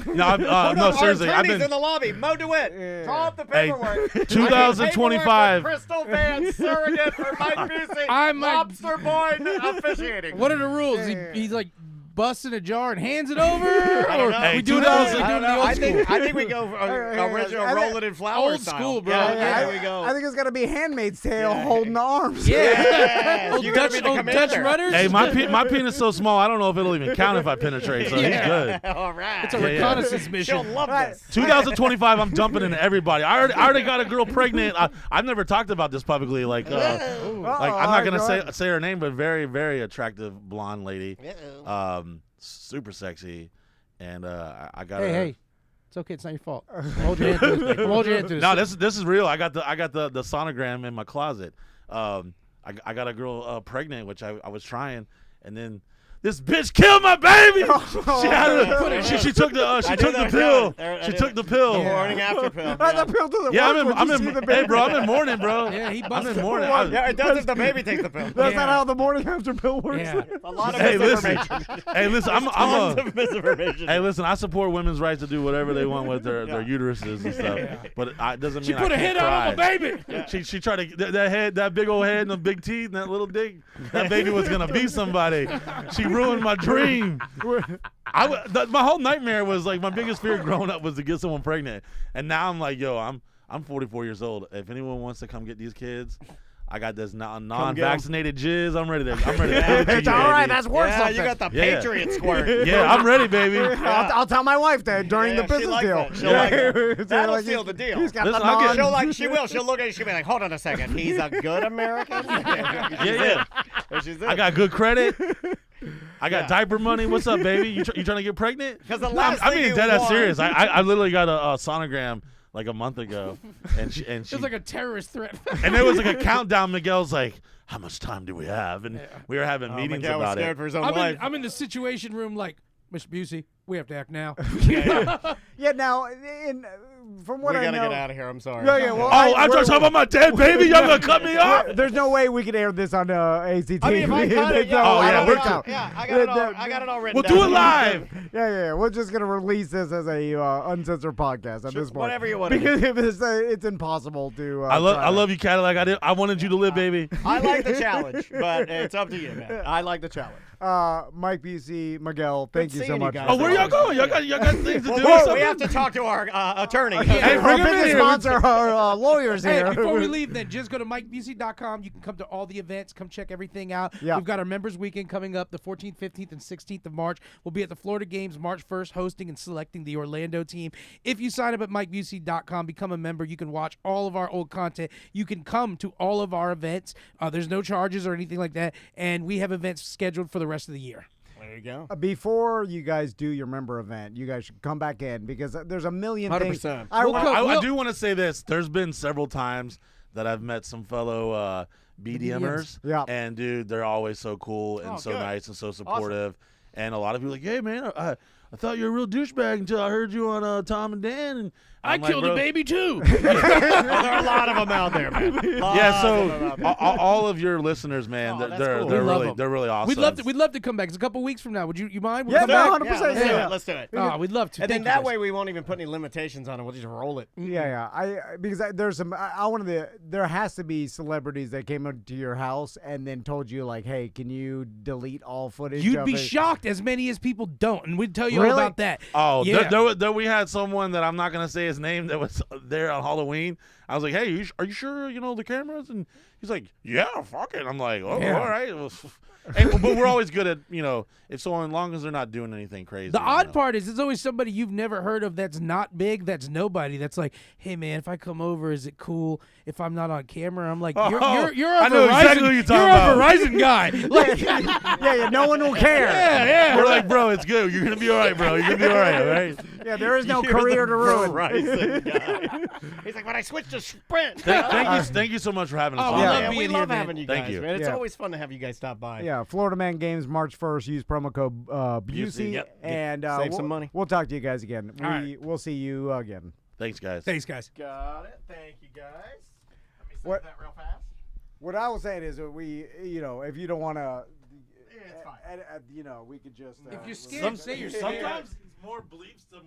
No, seriously. Our attorney's in the lobby. Mo DeWitt. Draw up the paperwork. 2025. Crystal Van surrogate for Mike Busey. I'm like, Lobster Boy officiating. what are the rules? He's like busts in a jar and hands it over, or Hey, we do it like I doing don't the know. old I school? think we go original roll it in flour Old style. school, bro. Yeah, Yeah. there we go. I think it's gonna be Handmaid's Tale holding the arms. Yeah. Yes, you gotta be the Old Dutch commander. rudders. Hey, my penis is so small, I don't know if it'll even count if I penetrate. So he's good. All right. It's a Yeah, yeah. reconnaissance mission. She'll love this. 2025, I'm dumping into everybody. I already got a girl pregnant. I've never talked about this publicly. Like I'm not gonna say her name, but very, very attractive blonde lady, super sexy, and I got her. Hey, it's okay. It's not your fault. Hold your hand to this. Hold your hand to this. No, this is real. I got the sonogram in my closet. I got a girl pregnant, which I was trying, and then this bitch killed my baby. She took the pill. She took the pill. Morning after pill. The pill to the Yeah, work when you see the baby. hey, bro, I'm in mourning, bro. Yeah, he I'm busted. in mourning. Yeah, it does if the baby takes the pill. That's Yeah. not how the morning after pill works. Yeah. A lot of Hey, listen. misinformation. Hey, listen, I'm Tons a. of misinformation. Hey, listen, I support women's rights to do whatever they want with their uteruses and stuff, but it doesn't mean She put I a can't hit out on cry. my baby. She tried to that head, that big old head and the big teeth and that little dick. That baby was gonna be somebody. She ruined my dream. My whole nightmare was like my biggest fear growing up was to get someone pregnant, and now I'm like, yo, I'm 44 years old. If anyone wants to come get these kids, I got this non-vaccinated jizz. I'm ready to give it to you, It's all right. baby. That's worth Yeah, something. you got the Yeah. Patriot squirt. Yeah, I'm ready, baby. I'll tell my wife that during the she business likes deal. that. She'll like that. So That'll like, seal the deal. He's got Listen, the I'll get- non- She'll like. She will. She'll look at it. She'll be like, "Hold on a second. He's a good American." Yeah. She's I got good credit. I got diaper money. What's up, baby? You trying to get pregnant? 'Cause the No, last I'm thing being you dead ass want- serious. I literally got a sonogram like a month ago, and she It was like a terrorist threat. and there was like a countdown. Miguel's like, "How much time do we have?" And we were having meetings Miguel was about scared it. for his own life. I'm in the situation room like, Mr. Busey, we have to act now. Yeah. Now, from what We I gotta know, get out of here. I'm sorry. Yeah, well, Oh, I'm trying to talk about my dead baby. Y'all gonna cut me off? there's no way we could air this on ACT. I mean, if I cut it, yeah. Oh, yeah, I we're got too- it. Yeah, I got it all. I got it all written We'll down. do it live. Yeah. We're just gonna release this as a uncensored podcast at this point. whatever you wanna Because if it's impossible to. I love you, Cadillac. I wanted you to live, baby. I like the challenge, but it's up to you, man. I like the challenge. Mike Busey, Miguel, thank you so seeing you much. guys. Oh, where y'all going? Y'all got things to do. or Whoa, something? we have to talk to our attorney. Hey, Our bring him in business here. sponsor, our lawyers Hey, here. before we leave, then just go to MikeBusey.com. You can come to all the events. Come check everything out. Yeah. We've got our members weekend coming up the 14th, 15th, and 16th of March. We'll be at the Florida Games March 1st, hosting and selecting the Orlando team. If you sign up at MikeBusey.com, become a member. You can watch all of our old content. You can come to all of our events. There's no charges or anything like that, and we have events scheduled for the rest of the year. There you go. Before you guys do your member event, you guys should come back in because there's a million 100%. things. I do want to say this. There's been several times that I've met some fellow BDMers. Yeah. And, dude, they're always so cool and so nice and so supportive. And a lot of people are like, hey, man, I thought you were a real douchebag until I heard you on Tom and Dan. And I killed a baby, too. There are a lot of them out there, man. Yeah, so all of your listeners, man, Oh, that's they're cool. they're We love really them. they're really awesome. We'd love to come back. It's a couple weeks from now. Would you mind? We'll Yeah, come no, back? 100%. Let's do Yeah. it. Let's do it. Oh, we'd love to. And then Thank you, that guys. way we won't even put any limitations on it. We'll just roll it. Because there's some. I wanted to. There has to be celebrities that came up to your house and then told you like, hey, can you delete all footage? You'd of be it? shocked as many as people don't, and we'd tell you all Really? about that. Oh, yeah. there we had someone that I'm not gonna say his name that was there on Halloween. I was like, "Hey, are you sure you know the cameras?" And he's like, "Yeah, fuck it." I'm like, "Oh, Yeah. all right." Hey, but we're always good at if so long as they're not doing anything crazy. The odd part is there's always somebody you've never heard of that's not big, that's nobody. That's like, hey man, if I come over, is it cool if I'm not on camera? I'm like, you're a I know Verizon, exactly what you're talking you're about. a Verizon guy. Like, Yeah, no one will care. yeah. We're like, bro, it's good. You're gonna be all right, bro. You're gonna be all right, all right. Yeah, there is no You're career the to ruin. Verizon guy. He's like, when I switched to Sprint. Thank you so much for having us. Oh, on. we Yeah. love Yeah, being we here, love man. having you Thank guys, you. man. It's Yeah. always fun to have you guys stop by. Yeah, Florida Man Games March 1st. Use promo code Busey, Yep. and Save some money. We'll talk to you guys again. All right. We'll see you again. Thanks, guys. Thanks, guys. Got it. Thank you, guys. Let me save What- that real fast. What I was saying is that if you don't want to, it's fine. we could just. If you're scared, say you're scared. Sometimes more bleeps, the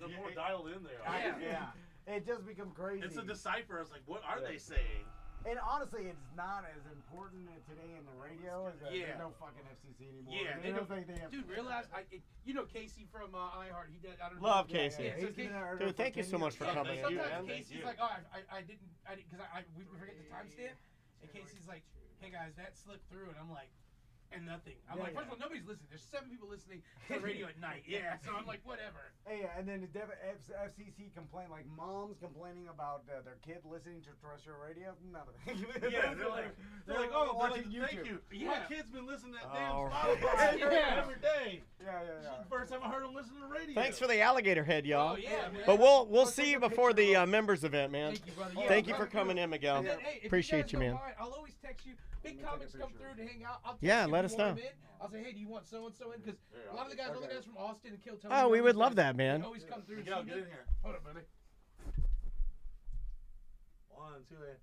more dialed in they are. Yeah. It just become crazy. It's a decipher. It's like, what are they saying? And honestly, it's not as important today in the radio as there's no fucking FCC anymore. Yeah, they don't think they have. Dude, realize you know Casey from iHeart. He did. I don't Love know. Casey. Yeah, so Dude, thank you so much for coming. Sometimes Casey's like, oh, I didn't, because we forget the timestamp, and Casey's like, hey guys, that slipped through, and I'm like. And nothing. I'm like, first of all, nobody's listening. There's 7 people listening to the radio at night. Yeah, so I'm like, whatever. Hey, and then the FCC complaint, like moms complaining about their kid listening to terrestrial radio. None of that. Yeah, they're like, oh, watching thank YouTube. you. My kid's been listening to that damn Oh. Spotify every day. Yeah. This is the first time I heard him listen to the radio. Thanks for the alligator head, y'all. Oh, yeah, man. But we'll see you before the members event, man. Thank you, brother. Yeah, Thank you for coming in, Miguel. And then, hey, if Appreciate you, guys man. don't mind, I'll always text you. Big comics come through to hang out. I'll text Yeah, you let if us you want know. them in. I'll say, hey, do you want so and so in? Because a lot of the guys, all the guys from Austin and Kill Tony. Oh, we all would these love guys, that, man. they always come through. And Miguel, see get me. in here. Hold up, buddy. 1, 2, 8.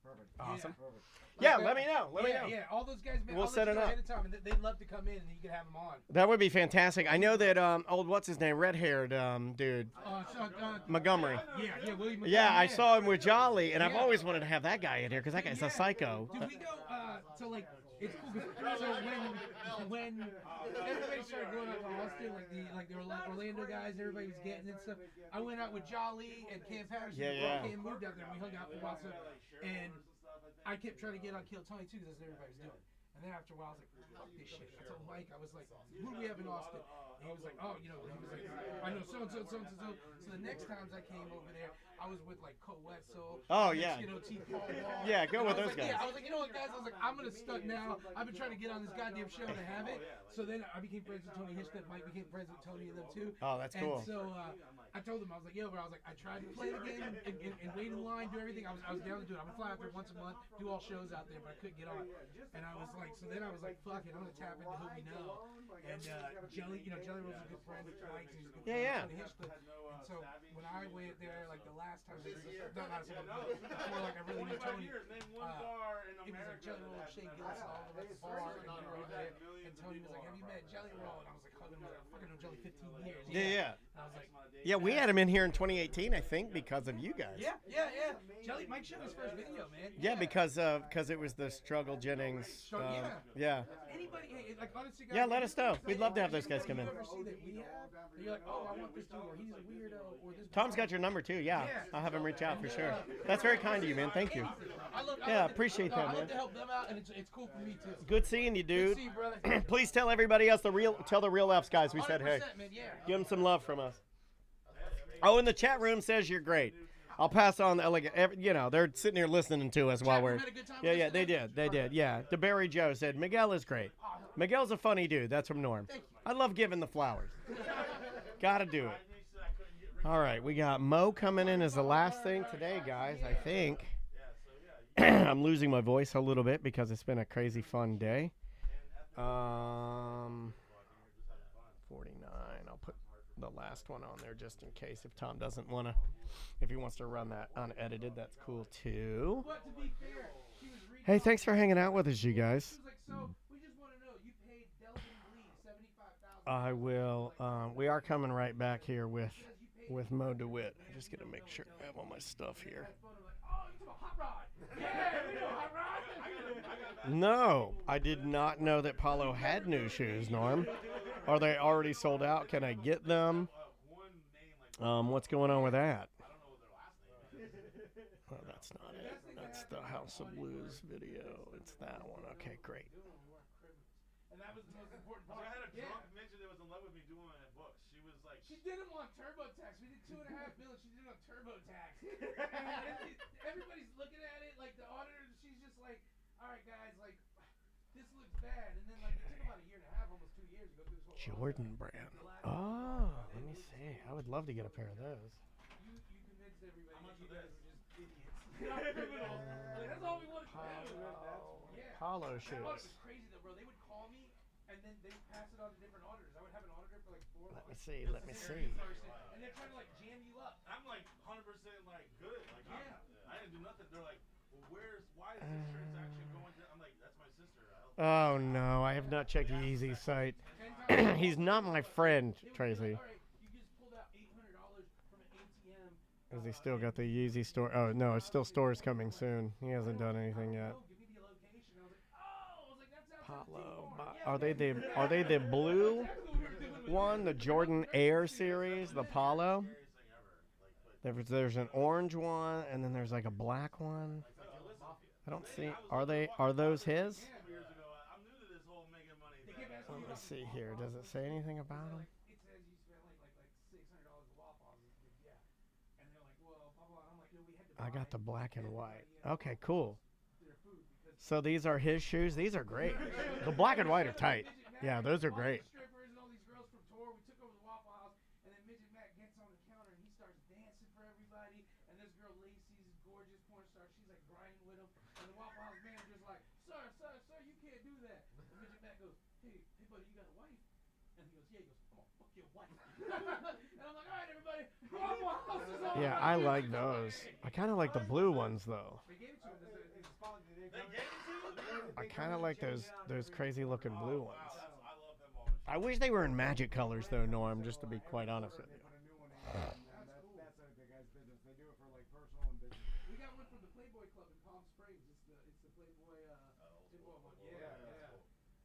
Perfect. Awesome. Perfect. Yeah, let me know. Let me know. Yeah, all those guys, man. We'll I'll let set you it know up. ahead of time, and they'd love to come in, and you can have them on. That would be fantastic. I know that old what's his name, red-haired dude, Montgomery. Yeah, William. Yeah, I saw him with Jolly, and I've always wanted to have that guy in here because that guy's a psycho. Did we go to like? It's cool. So when everybody started going out to Austin, like the Orlando guys, everybody was getting it stuff. I went out with Jolly and Cam Patterson. Yeah. Cam moved out there. We hung out for a while, and I kept trying to get on Kill Tony too because that's what everybody was doing. And then after a while, I was like, fuck this shit. I told Mike, I was like, who do we have in Austin? And he was like, oh, he was like, I know so-and-so. So the next times I came over there, I was with like Cole Wetzel. Oh, yeah. Paul Wall. Yeah, go with those guys. Yeah, I was like, you know what, guys? I was like, I'm going to stunt now. I've been trying to get on this goddamn show to have it. So then I became friends with Tony Hitchcock. Mike became friends with Tony and them too. Oh, that's cool. And so I told them, I was like, I tried to play the game and wait in line, do everything. I was down to do it. I would fly out there once a month, do all shows out there, but I couldn't get on. And I was like, so then I was like, fuck it, I'm going to tap into who we know. And Jelly Roll's a good friend with Mike. He's a good friend with Tony Hitchcock. And so when I went there, like the last time, not last time, before like I really knew Tony, it was like Jelly Roll and Shane Gillis all over the bar, and we were over there, and Tony was like, have you met Jelly Roll? And I was like, hugging him, like, I fucking know Jelly 15 years. Yeah. And I was like, Yeah, we had him in here in 2018, I think, because of you guys. yeah. Jelly, Mike showed his first video, man. Yeah, because it was the Struggle Jennings. Yeah. Anybody, hey, like honestly, guys, Yeah, let us know. We'd love to have those guys come in. You ever see that we have? And you're like, oh, I want this dude, or he's a weirdo, or this. Tom's got your number too. Yeah, I'll have him reach out for sure. That's very kind of you, man. Thank you. Yeah, appreciate that, I man. love to help them out, and it's cool for me too. Good seeing you, Good dude. to see you, brother. Please tell everybody else tell the real F's guys we said hey. 100%, man, yeah. Give them some love from us. Oh, and the chat room says you're great. I'll pass on they're sitting here listening to us while we're. Had a good time Yeah, yesterday? they did. Yeah, DeBerry Joe said Miguel is great. Miguel's a funny dude. That's from Norm. I love giving the flowers. Gotta do it. All right, we got Mo coming in as the last thing today, guys. I think. I'm losing my voice a little bit because it's been a crazy fun day. 49. I'll put the last one on there just in case if Tom doesn't want to. If he wants to run that unedited, that's cool too. But to be fair, she was Hey, thanks for hanging out with us, you guys. She was like, so we just want to know, you paid Delvin Lee $75,000. I will. We are coming right back here with Mo DeWitt. I just gotta make sure I have all my stuff here. No, I did not know that Paulo had new shoes, Norm. Are they already sold out? Can I get them? What's going on with that? Oh, that's not it. That's the House of Blues video. It's that one. Okay, great. And that was the most important part. I had a drunk mention that was in love with me doing my books. She was like, she did them on TurboTax. We did $2.5 million. She did it on TurboTax. And everybody's looking at it like the auditor. She's just like, all right, guys, like this looks bad. And then like it took about a year and a half, almost 2 years to go through this whole Jordan brand. Oh, let me see. I would love to get a pair of those. You convinced everybody that you guys are just idiots. Not criminals. Like, that's all we want to do. Yeah. Polo That shoes. was crazy though, bro. They would call me and then they would pass it on to different auditors. I would have an auditor for like 4 Let me months. see. Let me see. And they're trying to like jam you up. I'm like 100% like good. Like I didn't do nothing. They're like, well, why is this transaction going to? I'm like, that's my sister. Oh no, I have not checked the Yeezy site. He's not my friend, Tracy. All right, you just pulled out $800 from an ATM Has he still got the Yeezy store? Oh no, it's still stores coming soon. He hasn't done anything yet. Apollo. Are they the blue one? The Jordan Air series, the Apollo. There's an orange one, and then there's like a black one. I don't see. Are those his? Let me see here. Does it say anything about them? It says you spent like $600 at Waffle House. Yeah, and they're like, well, blah blah. I'm like, no, we had to. I got the black and white. Okay, cool. So these are his shoes. These are great. The black and white are tight. Yeah, those are great. Strippers and all these girls from tour. We took over the Waffle House, and then Midget Mac gets on the counter and he starts dancing for everybody. And this girl Lacey's gorgeous porn star. She's like grinding with him, and the Waffle House manager's like, sir, you can't do that. And Midget Mac goes, hey buddy, you got a wife? And he goes, yeah. He goes, I'm gonna fuck your wife. And I'm like, all right, everybody, Waffle House is on. Yeah, I like those. I kind of like the blue ones though. I kind of like those crazy looking blue ones. I wish they were in magic colors though, Norm, just to be quite honest with you. That's the guy's business. They do it for like personal and business. We got one from the Playboy Club in Palm Springs. It's the Playboy pinball one. Yeah.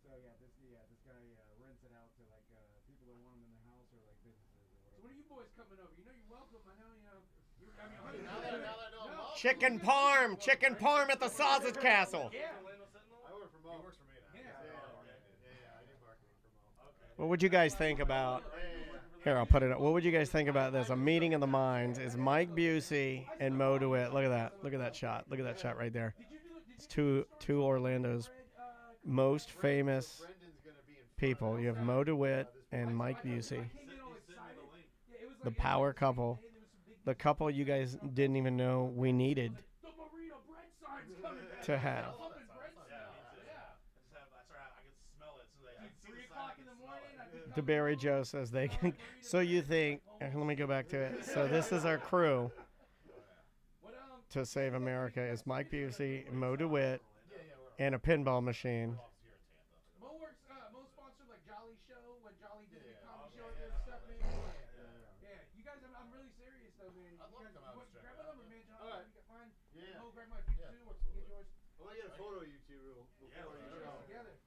So this guy rents it out to like people that want him in the house or like businesses or whatever. So when are you boys coming over? You know you're welcome. I know Chicken parm at the Sausage Castle. Yeah. I work for Mo. He works for me now. Yeah. I do marketing for Mo. Okay. What would you guys think about? Here, I'll put it up. What would you guys think about this? A meeting of the minds is Mike Busey and Mo DeWitt. Look at that. Look at that shot. Look at that shot right there. It's two Orlando's most famous people. You have Mo DeWitt and Mike Busey. The power couple. The couple you guys didn't even know we needed to have. DeBerry Joe says they can. So you think, let me go back to it. So this is our crew to save America is Mike Busey, Mo DeWitt, and a pinball machine. Mo sponsored like Jolly Show when Jolly did the comedy show and stuff, man. Yeah, you guys, I'm really serious though, man. I'd love to come out and check grab it a out. number, man. John, All right. you got mine. Yeah. Mo, grab mine too, or get yours. I want to get a photo of you two before you show. Together.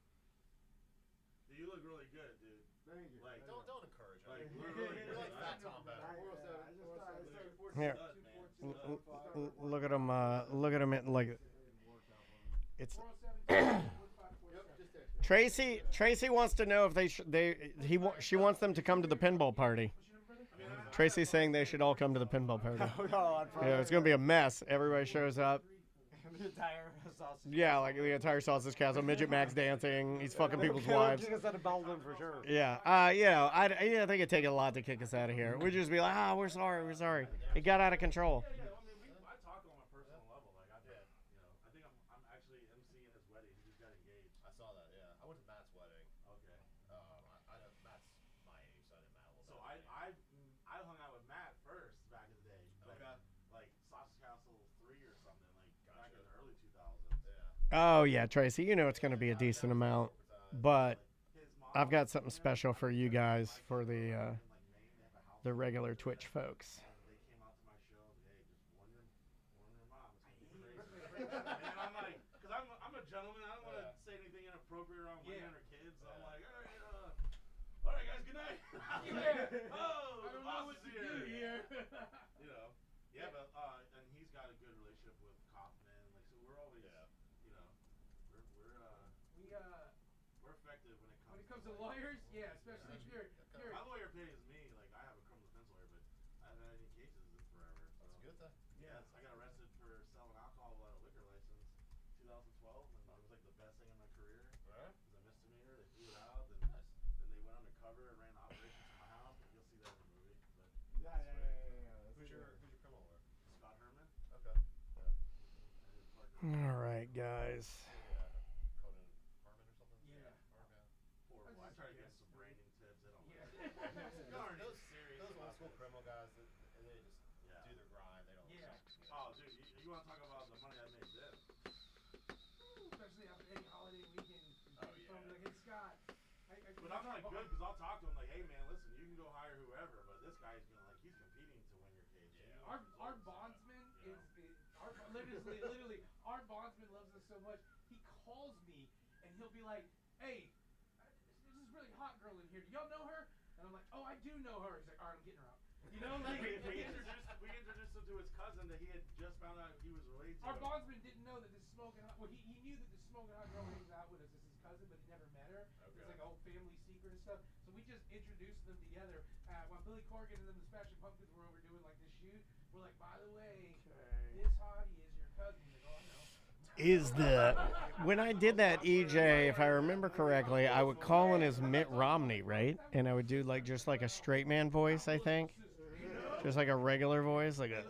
Dude, you look really good, dude. Thank you. Like, Don't encourage him. like we're like Fat Tom better. Here, look at him. Look at him. Like it's. Tracy wants to know if she wants them to come to the pinball party. Tracy's saying they should all come to the pinball party. Yeah, it's gonna be a mess. Everybody shows up. The entire sausage. Yeah, like the entire Sausage Castle. Midget Mac's dancing. He's fucking people's wives. Kick us out of Belgium for sure. Yeah. I think it'd take a lot to kick us out of here. We'd just be like, we're sorry. It got out of control. I talked on a personal level. Like I did, I think I'm actually emceeing his wedding. He just got engaged. I saw that. Yeah, I went to Matt's wedding. Okay. I know Matt's my age, so I didn't Matt a little So bit. I hung out with Matt first back in the day. Okay. Like Sausage Castle 3 or something. Like back in the early 2000s. Yeah. Oh yeah, Tracy. You know it's gonna be a decent amount, but I've got something special for you guys for the regular Twitch folks. They came out to my show. Hey, just warn your mom. It's gonna be crazy. And I'm like, because I'm a gentleman. I don't want to say anything inappropriate around women or kids. So I'm like, all right, guys, good night. Oh, the boss is here. Yeah, but and he's got a good relationship with Kaufman. Like, so we're always, we're effective when it comes to lawyers, yeah, especially if you're. My lawyer pays me. Like, I have a criminal defense lawyer, but I haven't had any cases in forever. So. That's a good thing. Yes, I got arrested for selling alcohol without a liquor license 2012, and it was like the best thing in my career. Right. It was a misdemeanor. They threw it out, then they went undercover and ran operations to my house. You'll see that in the movie. But Who's your criminal lawyer? Scott Herman. Okay. All right, guys. Conan Harmon or something? Yeah. Okay. I try to get some branding tips. They don't. Those old school criminal guys, they just do their grind. They don't. Yeah. Oh, dude, you want to talk about the money I made then? Especially after any holiday weekend. Like, hey, Scott. But I'm like good because I'll talk to him like, hey man, listen, you can go hire whoever, but this guy's gonna he's competing to win your case. You our bondsman literally our bondsman loves us so much. He calls me and he'll be like, "Hey, there's this really hot girl in here. Do y'all know her?" And I'm like, "Oh, I do know her." He's like, "All right, I'm getting her out." You know, like we introduced him to his cousin that he had just found out he was related to. Our bondsman didn't know that this smoking hot. Well, he knew that this smoking hot girl hangs out with us as his cousin, but he never met her. Okay. It's like a whole family secret and stuff. So we just introduced them together. While Billy Corgan and then the Smashing Pumpkins were over doing like this shoot, we're like, "By the way, this hottie is your cousin." He's like, "Oh, I know." When I did that, EJ, if I remember correctly, I would call in as Mitt Romney, right? And I would do like just like a straight man voice, I think, just like a regular voice, like a.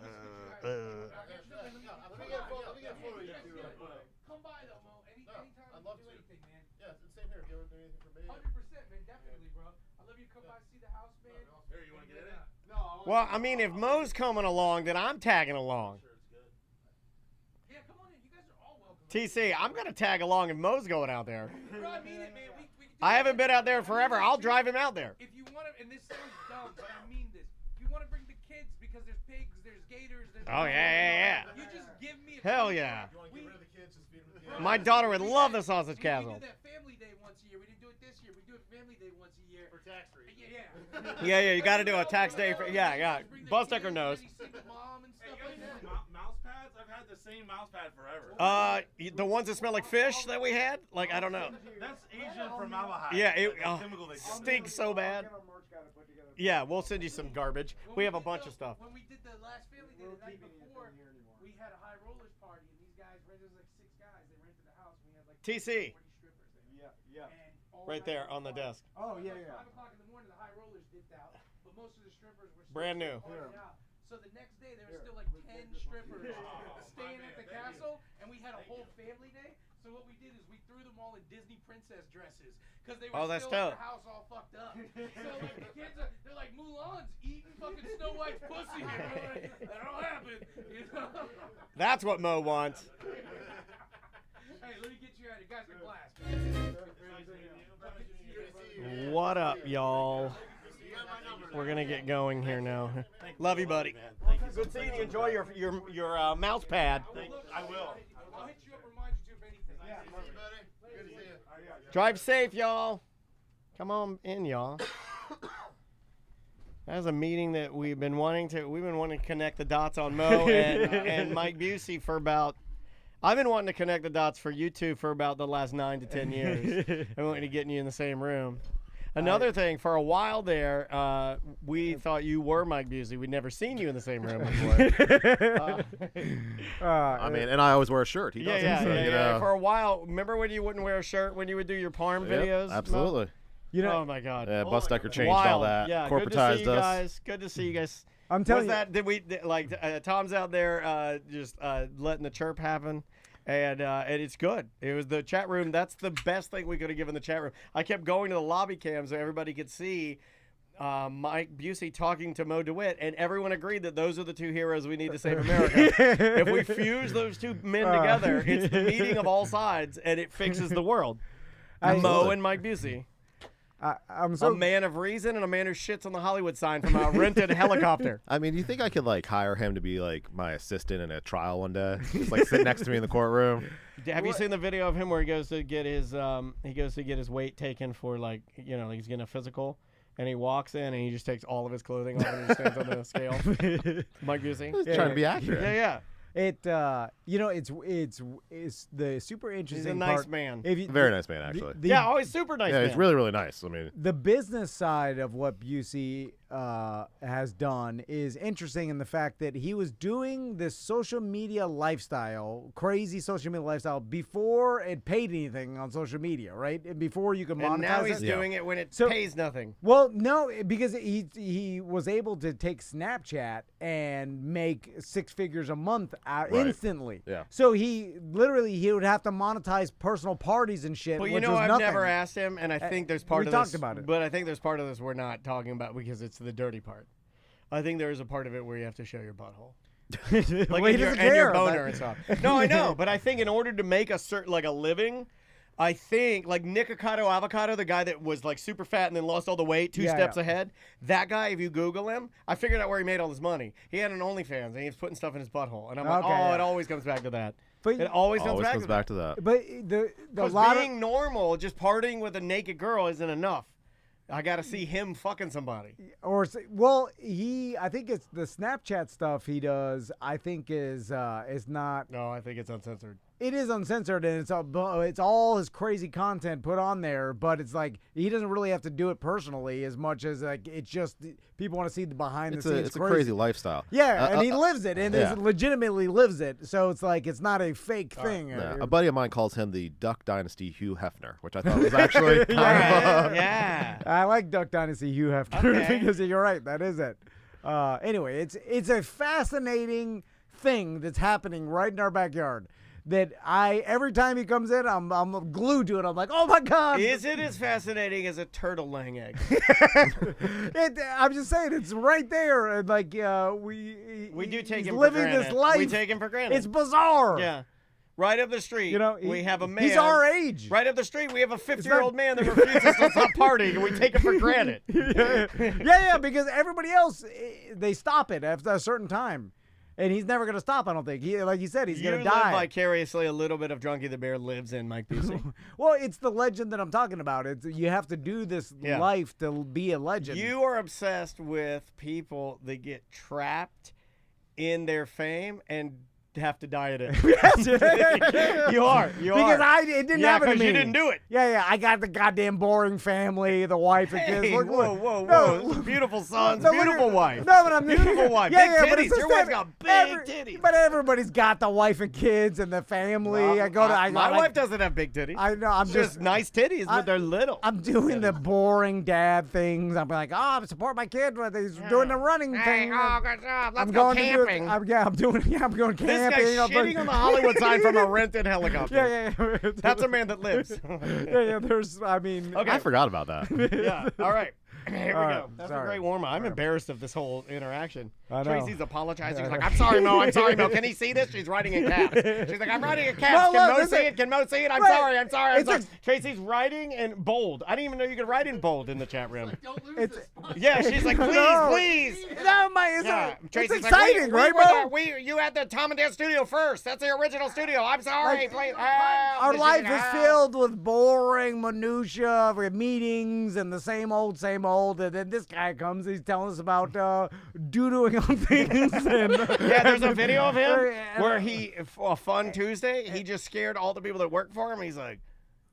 Come by though, Mo. Anytime I'd love do to. anything, man. Yeah, it's the same here. If you ever do anything for me. 100%, man. Definitely, bro. I love you. Come by, see the house, man. Here, you want to get in? No. Well, I mean, if Mo's coming along, then I'm tagging along. Yeah, come on in. You guys are all welcome. TC, I'm gonna tag along if Mo's going out there. Bro, I mean it, man. We can do I haven't that. been out there forever. I'll drive him out there. If you want to, and this sounds dumb, but I mean this. If you want to bring the kids because there's pigs, there's gators, there's. Oh, yeah. You just give me a. Hell yeah. You want to get rid of the kids, just feed them to the kids. My daughter would love the sausage We castle. do that family day once a year. We didn't do it this year. We do it family day once a year. For tax reasons. Yeah. Yeah, you got to do a tax day for. Yeah. Bustecker knows. Mom and stuff like that. Mouse pads? I've had the same mouse pad forever. The ones that smell like fish that we had, like I don't know. That's Asian formaldehyde. Yeah, it Like a chemical they use. stinks so bad. Yeah, we'll send you some garbage. We have a bunch of stuff. When we did the last family day the night before, we had a high rollers party, and these guys rented like 6 guys. They rented the house. And we had like TC. 40 strippers there. Yeah. And all Right night there long, on the desk. Oh, yeah. 5 o'clock in the morning, the high rollers dipped out, but most of the strippers were still Brand new. partying out. So the next day, there were still like 10 strippers staying at the castle, and we had a whole family day. So what we did is we threw them all in Disney princess dresses because they were that's still dope. at the house all fucked up. So like the kids, they're like Mulan's eating fucking Snow White's pussy. You know? Like, that'll happen. You know? That's what Mo wants. Hey, let me get you out of here. Guys, are blast. What up, y'all? We're gonna get going here now. Love you, buddy. Good seeing you. Enjoy your mouse pad. I will. I'll hit you up, remind you of anything. See you, buddy. Good to see you. Drive safe, y'all. Come on in, y'all. That was a meeting that we've been wanting to connect the dots on Mo and Mike Busey for about. I've been wanting to connect the dots for you two for about the last 9 to 10 years. I'm wanting to get you in the same room. Another thing, for a while there, we thought you were Mike Busey. We'd never seen you in the same room before. I mean, and I always wear a shirt. He doesn't. Yeah. For a while, remember when you wouldn't wear a shirt when you would do your Parm videos? Yep, absolutely. You know, oh my God. Yeah, Bustecker changed Wild. all that. Yeah, Corporatized good to see you us. guys. Good to see you guys. I'm telling you. That did we like Tom's out there just letting the chirp happen. And it's good. It was the chat room. That's the best thing we could have given the chat room. I kept going to the lobby cam so everybody could see Mike Busey talking to Mo DeWitt, and everyone agreed that those are the 2 heroes we need to save America. If we fuse those 2 men together, it's the meeting of all sides, and it fixes the world. Mo and Mike Busey. I'm so A man of reason and a man who shits on the Hollywood sign from a rented helicopter. I mean, do you think I could like hire him to be like my assistant in a trial one day? Just like sit next to me in the courtroom. Have you seen the video of him where he goes to get his weight taken for like he's getting a physical, and he walks in and he just takes all of his clothing off and he stands on the scale. Mike Busey. Just trying to be accurate. Yeah. it's the super interesting He's a nice part. man. Very nice man, actually. Yeah, he's super nice. Yeah, man. he's really, really nice. I mean, The business side of what Busey has done is interesting in the fact that he was doing this social media lifestyle, crazy social media lifestyle, before it paid anything on social media, right? And before you could monetize And now he's it. doing it when it So- pays nothing. Well, no, because he was able to take Snapchat and make 6 figures a month Right. instantly. Yeah. So he would have to monetize personal parties and shit. Well, which was I've nothing. never asked him, and I think there's part we of talked this. about it. But I think there's part of this we're not talking about because it's the dirty part. I think there is a part of it where you have to show your butthole. Like Well, he and doesn't your care boner about- and stuff. No, I know, but I think in order to make a certain like a living, I think like Nikocado Avocado, the guy that was like super fat and then lost all the weight, two steps ahead. That guy, if you Google him, I figured out where he made all his money. He had an OnlyFans and he was putting stuff in his butthole, and I'm like, it always comes back to that. But it always comes back to that. But the being normal, just partying with a naked girl isn't enough. I got to see him fucking somebody. I think it's the Snapchat stuff he does. I think is not. No, I think it's uncensored. It is uncensored, and it's all his crazy content put on there. But it's like he doesn't really have to do it personally as much as like it's just people want to see the behind the scenes. It's a crazy lifestyle. Yeah, and he lives it, and legitimately lives it. So it's like it's not a fake thing. Yeah. A buddy of mine calls him the Duck Dynasty Hugh Hefner, which I thought was actually I like Duck Dynasty Hugh Hefner because you're right. That is it. Anyway, it's a fascinating thing that's happening right in our backyard. That every time he comes in, I'm glued to it. I'm like, oh my god! Is it as fascinating as a turtle laying eggs? I'm just saying, it's right there, and like we do take him living for granted. this life. We take him for granted. It's bizarre. Yeah. Right up the street, we have a man. He's our age. Right up the street, we have a 50-year-old man that refuses to stop partying, and we take him for granted. Yeah, because everybody else, they stop it after a certain time. And he's never going to stop, I don't think. Like you said, he's going to die. You live vicariously a little bit of Drunky the Bear lives in Mike Busey. Well, it's the legend that I'm talking about. You have to do this life to be a legend. You are obsessed with people that get trapped in their fame and have to die at it. You are. Because it didn't happen to me. You didn't do it. Yeah. I got the goddamn boring family, the wife and kids. Whoa. Beautiful sons, beautiful wife. No, but I'm beautiful wife. Big titties. Your wife's got big titties. But everybody's got the wife and kids and the family. My wife doesn't have big titties. I know. I'm just nice titties, but they're little. I'm doing the boring dad things. I'm like, I support my kid when he's doing the running thing. Good job. Let's go camping. I'm going camping. This guy's shitting on the Hollywood sign from a rented helicopter. Yeah. That's a man that lives. Yeah. I forgot about that. Yeah. All right. Here we go. That's sorry. a great warm-up. I'm embarrassed of this whole interaction. I know. Tracy's apologizing. She's like, I'm sorry, Mo. Can he see this? She's writing in caps. She's like, I'm writing in caps. Can Mo see it? Can Mo see it? I'm sorry. Tracy's writing in bold. I didn't even know you could write in bold in the chat room. Like, don't lose this. Yeah, she's like, please. No, it's exciting, right, Mo? You had the Tom and Dad studio first. That's the original studio. I'm sorry. Our life is filled with boring minutia, with meetings and the same old. And then this guy comes, he's telling us about doodling on things. There's a video of him where a fun Tuesday, he just scared all the people that work for him. He's like,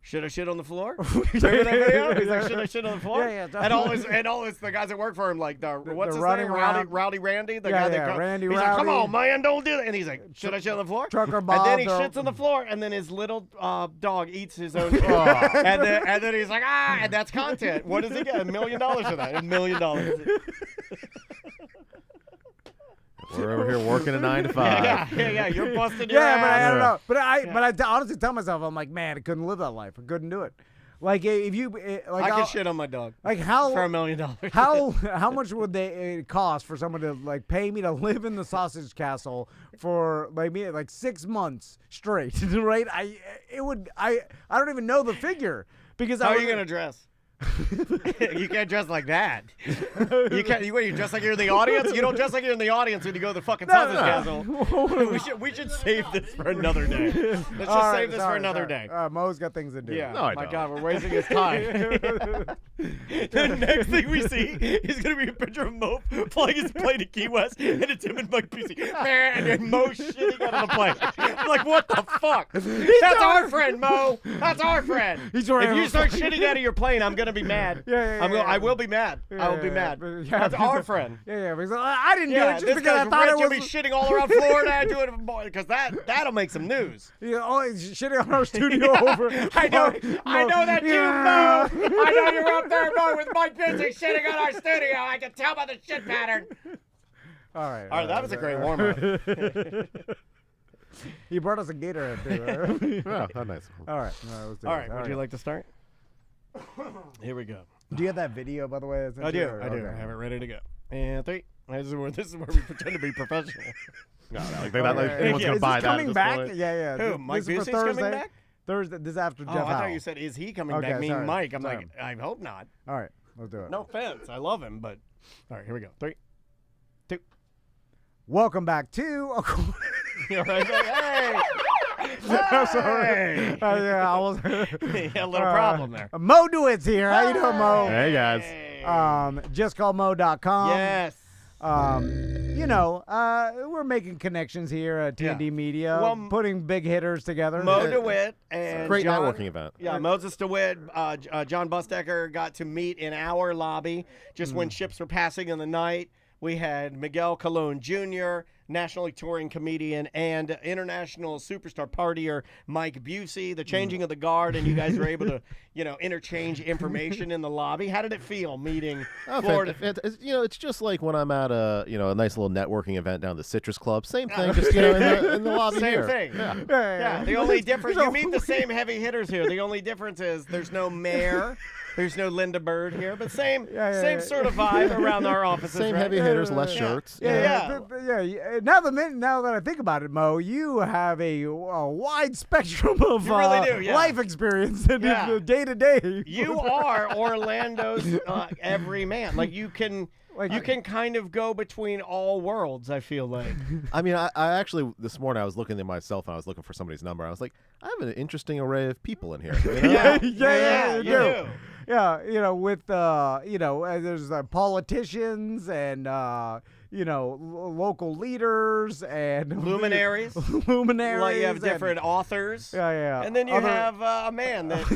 should I shit on the floor? Remember that video? He's like, should I shit on the floor? Yeah. And all the guys that work for him, like what's his running name? around. Rowdy Randy, the guy that comes. Randy he's Rowdy. like, come on, man, don't do that. And he's like, should I shit on the floor? Trucker Bob. And then he shits on the floor, and then his little dog eats his own shit. and then he's like, and that's content. What does he get? $1 million for that. $1 million. We're over here working a 9 to 5. Yeah. You're busting your ass. But I don't know. But I honestly tell myself, I'm like, man, I couldn't live that life. I couldn't do it. Like if you, I can shit on my dog. Like how for $1 million. How much would it cost for someone to like pay me to live in the sausage castle for like 6 months straight? Right? I don't even know the figure because how are you gonna dress? You can't dress like that. You can't. You dress like you're in the audience. You don't dress like you're in the audience when you go to the fucking sausage castle. We should save this for another day. Let's just save this for another day. Mo's got things to do. Yeah. No, I my don't. God, we're wasting his time. The next thing we see is gonna be a picture of Mo flying his plane to Key West, and it's him and Mike Busey, and then Mo shitting out of the plane. I'm like, what the fuck? That's our friend, Mo. That's our friend. If you start shitting out of your plane, I'm gonna be mad. I will be mad. I will be mad. That's our friend. Yeah. Because I didn't do it just because I thought it was. You'll be shitting all around Florida. I do it because that'll make some news. He's shitting on our studio over. I know that you, Mo. I know you're up there, Mo, with Mike Busey shitting on our studio. I can tell by the shit pattern. All right. That was a great warm-up. He brought us a Gatorade too. Right? Oh, nice. All right. Let's do it. Would you like to start? Here we go. Do you have that video, by the way? I do. I have it ready to go. And 3. This is where we pretend to be professional. No, anyone's gonna buy that. Coming back? Yeah. Who? Mike Busey's coming back? Thursday. This is after Oh, Jeff I thought Howell. you said, is he coming Okay, back? Meaning sorry. Mike. I'm Sorry. like, I hope not. All right, let's do it. No offense. I love him, but all right, here we go. 3, 2. Welcome back to. You're right. Hey. I'm sorry. Yeah, I was. Yeah, a little problem there. Mo DeWitt's here. How you doing, Mo? Hey guys. JustCallMo.com. Yes. We're making connections here at TND Yeah. Media, Well, putting big hitters together. Mo DeWitt and Great John, networking event. Yeah, Moses DeWitt, John Bustecker got to meet in our lobby just when ships were passing in the night. We had Miguel Colon Jr., nationally touring comedian, and international superstar partier Mike Busey, the changing of the guard, and you guys were able to, interchange information in the lobby. How did it feel meeting Florida? It's just like when I'm at a nice little networking event down at the Citrus Club. Same thing, just in the lobby Same here. thing. Yeah. Yeah, the only difference, you meet the same heavy hitters here. The only difference is there's no mayor, there's no Linda Bird here, but same sort of vibe around our offices. Same right? heavy hitters, less shirts. Yeah. Now that I think about it, Mo, you have a wide spectrum of You really do, yeah. life experience in Yeah. day to day. You are Orlando's every man. Like you can kind of go between all worlds. I feel like. I mean, I actually this morning I was looking at myself and I was looking for somebody's number. I was like, I have an interesting array of people in here. You know? Yeah, you you do. do. Yeah, with there's politicians and local leaders and Luminaries. luminaries. Like you have and- different authors. Yeah. And then you have a man that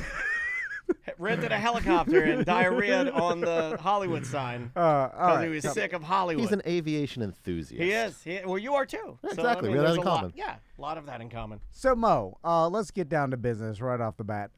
rented a helicopter and diarrhea on the Hollywood sign because he was sick of Hollywood. He's an aviation enthusiast. He is. Well, you are too. Yeah, So, exactly. I mean, We have that there's in a lot- common. Yeah, a lot of that in common. So Mo, let's get down to business right off the bat.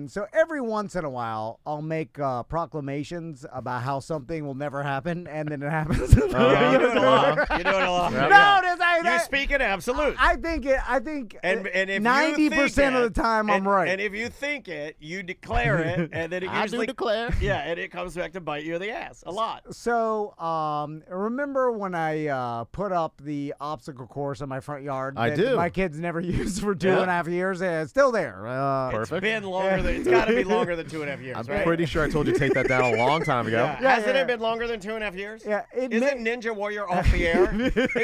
So every once in a while, I'll make proclamations about how something will never happen, and then it happens. You're doing a lot. You're doing a lot. You speak in absolute. I think And if 90% of the time I'm right. And if you think it, you declare it, and then it I usually do declare. Yeah, and it comes back to bite you in the ass a lot. So, remember when I put up the obstacle course in my front yard? I that do. My kids never used for 2.5 years. Yeah, it's still there. It's been longer than. It's got to be longer than 2.5 years, I'm right? pretty sure I told you to take that down a long time ago. Hasn't it been longer than 2.5 years? Yeah, Isn't Ninja Warrior off the air?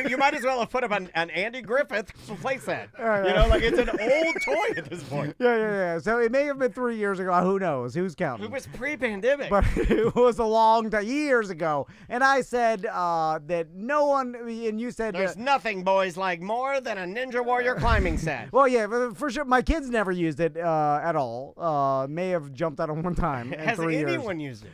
You might as well have put up an Andy Griffith playset. It's an old toy at this point. Yeah. So it may have been 3 years ago. Who knows? Who's counting? It was pre-pandemic. But it was a long time, years ago. And I said that no one, and you said There's nothing boys like more than a Ninja Warrior climbing set. well, yeah, for sure. My kids never used it at all. May have jumped on it one time in Has 3 years. anyone used it?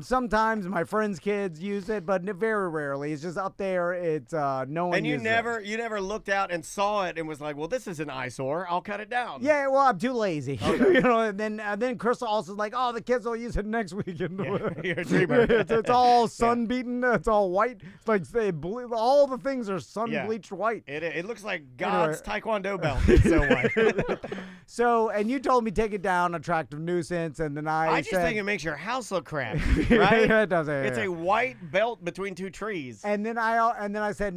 Sometimes my friends' kids use it, but very rarely. It's just up there. It's no one. And you uses it. never looked out and saw it and was like, well, this is an eyesore. I'll cut it down. Yeah, well, I'm too lazy. And then Crystal also is like, oh, the kids will use it next weekend. You're a dreamer. it's all sun beaten. It's all white. It's like all the things are sun bleached white. It looks like God's Taekwondo belt. It's so white. So, and you told me take it down, attractive nuisance, and then I just said, think it makes your house look crappy, right? Yeah, it does. It's a white belt between two trees. And then I said,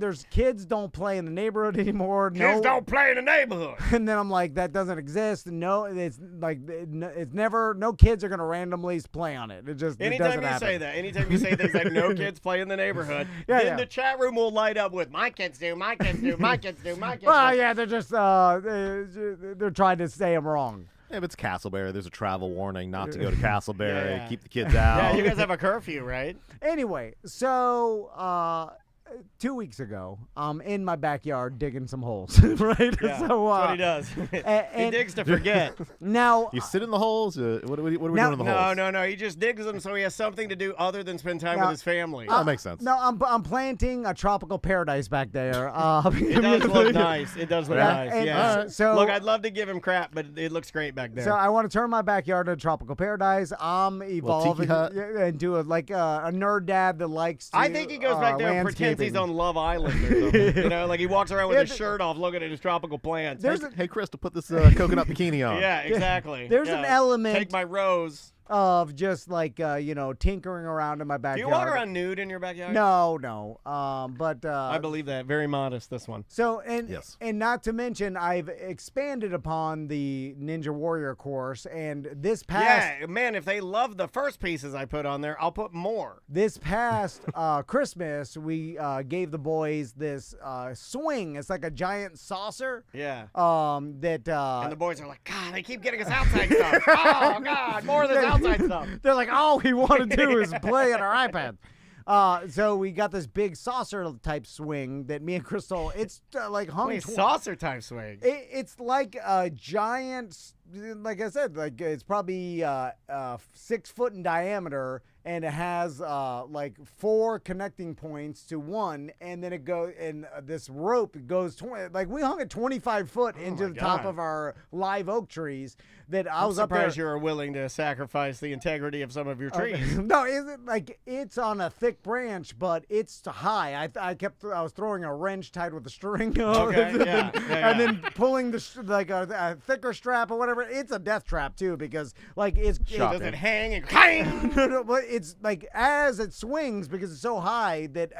there's kids don't play in the neighborhood anymore. Kids don't play in the neighborhood. And then I'm like, that doesn't exist. No, it's like it's never. No kids are gonna randomly play on it. It just Anytime you say that, anytime you say things like no kids play in the neighborhood, then the chat room will light up with my kids do, my kids do, my kids do, my kids do. Well, yeah, they're just they're trying to say I'm wrong. Yeah, if it's Castleberry, there's a travel warning not to go to Castleberry. Keep the kids out. Yeah, you guys have a curfew, right? Anyway, so 2 weeks ago, I'm in my backyard digging some holes, right? Yeah, so, that's what he does. He digs to forget. Now, You sit in the holes? What are we doing in the holes? No. He just digs them so he has something to do other than spend time with his family. That makes sense. No, I'm planting a tropical paradise back there. It does look nice. It does look nice. and, Yeah. So Look, I'd love to give him crap, but it looks great back there. So I want to turn my backyard into a tropical paradise. I'm evolving into a nerd dad that likes to I think he goes back there and pretends he's on Love Island or something. Like he walks around with his shirt off looking at his tropical plants. Hey, Crystal, put this coconut bikini on. Yeah, exactly. There's an element. Take my rose. of just like tinkering around in my backyard. Do you walk around nude in your backyard? No. But I believe that. Very modest, this one. So Yes. and not to mention, I've expanded upon the Ninja Warrior course, and this past Yeah, man, if they love the first pieces I put on there, I'll put more. This past Christmas, we gave the boys this swing. It's like a giant saucer. Yeah. And the boys are like, God, they keep getting us outside stuff. Oh, God, more of this outside stuff. they're like, all we want to do is play on our iPads. So we got this big saucer type swing that me and Crystal, it's like hung. Wait, saucer type swing. It's like a giant, like I said, like it's probably 6 foot in diameter, and it has like 4 connecting points to one, and then it goes, and this rope goes like we hung it 25 foot into the top of our live oak trees. That I was surprised up there. you were willing to sacrifice the integrity of some of your trees. No, is it like it's on a thick branch, but it's high. I was throwing a wrench tied with a string. Okay, yeah, and then pulling like a thicker strap or whatever. It's a death trap too, because like Does it hang and clang? no, but it's like as it swings because it's so high that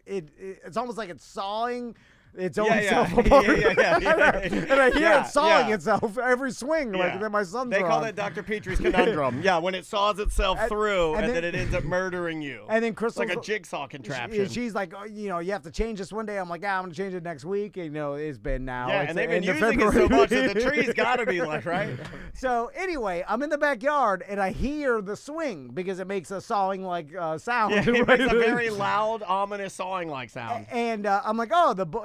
it's almost like it's sawing its own self apart. And I hear it sawing itself every swing. Like that my son's They call it Dr. Petrie's conundrum. Yeah, when it saws itself through and then it ends up murdering you. And then Crystal's like a jigsaw contraption. She's like, you have to change this one day. I'm like, I'm going to change it next week. And, it's been now. Yeah, it's and they've been end of using it so February. much that the tree's got to be like, right? So anyway, I'm in the backyard and I hear the swing because it makes a sawing like sound. Yeah, it makes a very loud, ominous sawing like sound. And I'm like,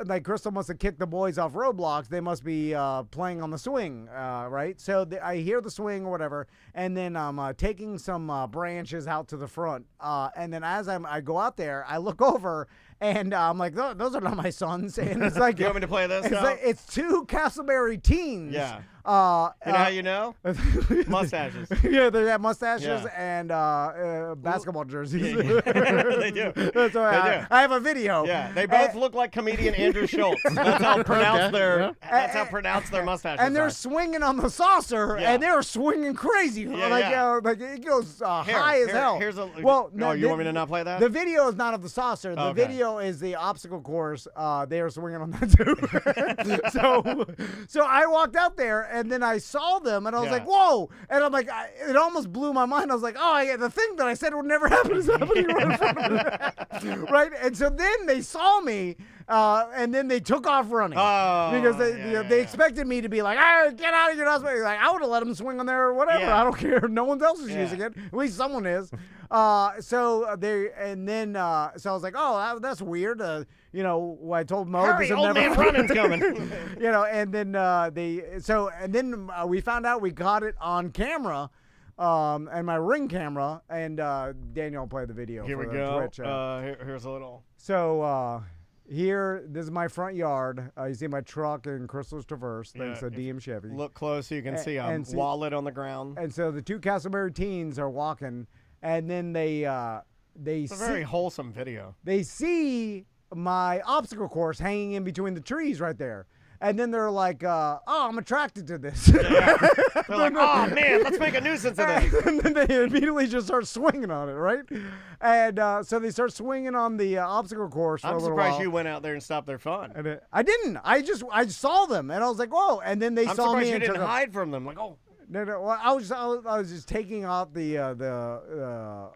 like Crystal must have kicked the boys off Roblox. They must be playing on the swing, right? So I hear the swing or whatever, and then I'm taking some branches out to the front. And then as I go out there, I look over, and I'm like, those are not my sons. And it's like, you want me to play this? It's 2 Castleberry teens. Yeah. You know how you know? Mustaches. Yeah, they have mustaches Yeah. and basketball jerseys. They do. So I have a video. Yeah, they both look like comedian Andrew Schultz. That's how pronounced their mustaches And they're are. swinging on the saucer, and they're swinging crazy. Like it goes high as hell. Here's a well. No, you want me to not play that? The video is not of the saucer. The Okay. video is the obstacle course. They are swinging on that too. so I walked out there, and then I saw them, and I was like, "Whoa!" And I'm like, it almost blew my mind. I was like, "Oh, the thing that I said would never happen is happening right in front of me." Right? And so then they saw me, and then they took off running because they expected me to be like, "Hey, get out of here!" Like I would have let them swing on there or whatever. Yeah. I don't care. No one else is using it. At least someone is. So I was like, "Oh, that's weird." I told Mo, Hurry, old man running's coming. And then we found out we got it on camera, and my Ring camera, and Daniel will play the video. Here for we go. Twitch. Here's a little. So here, this is my front yard. You see my truck and Crystal's Traverse, thanks to if DM Chevy. Look close so you can see a and see- wallet on the ground. And so the 2 Castleberry teens are walking, and then they It's a very wholesome video. they see my obstacle course hanging in between the trees right there. And then they're like, I'm attracted to this. They're like, oh, man, let's make a nuisance of this. And then they immediately just start swinging on it, right? And so they start swinging on the obstacle course for a I'm little surprised while. you went out there and stopped their fun. And I didn't. I saw them, and I was like, whoa. And then they I'm saw surprised me you and didn't took off. hide from them. Like, oh. No. Well, I was just taking out the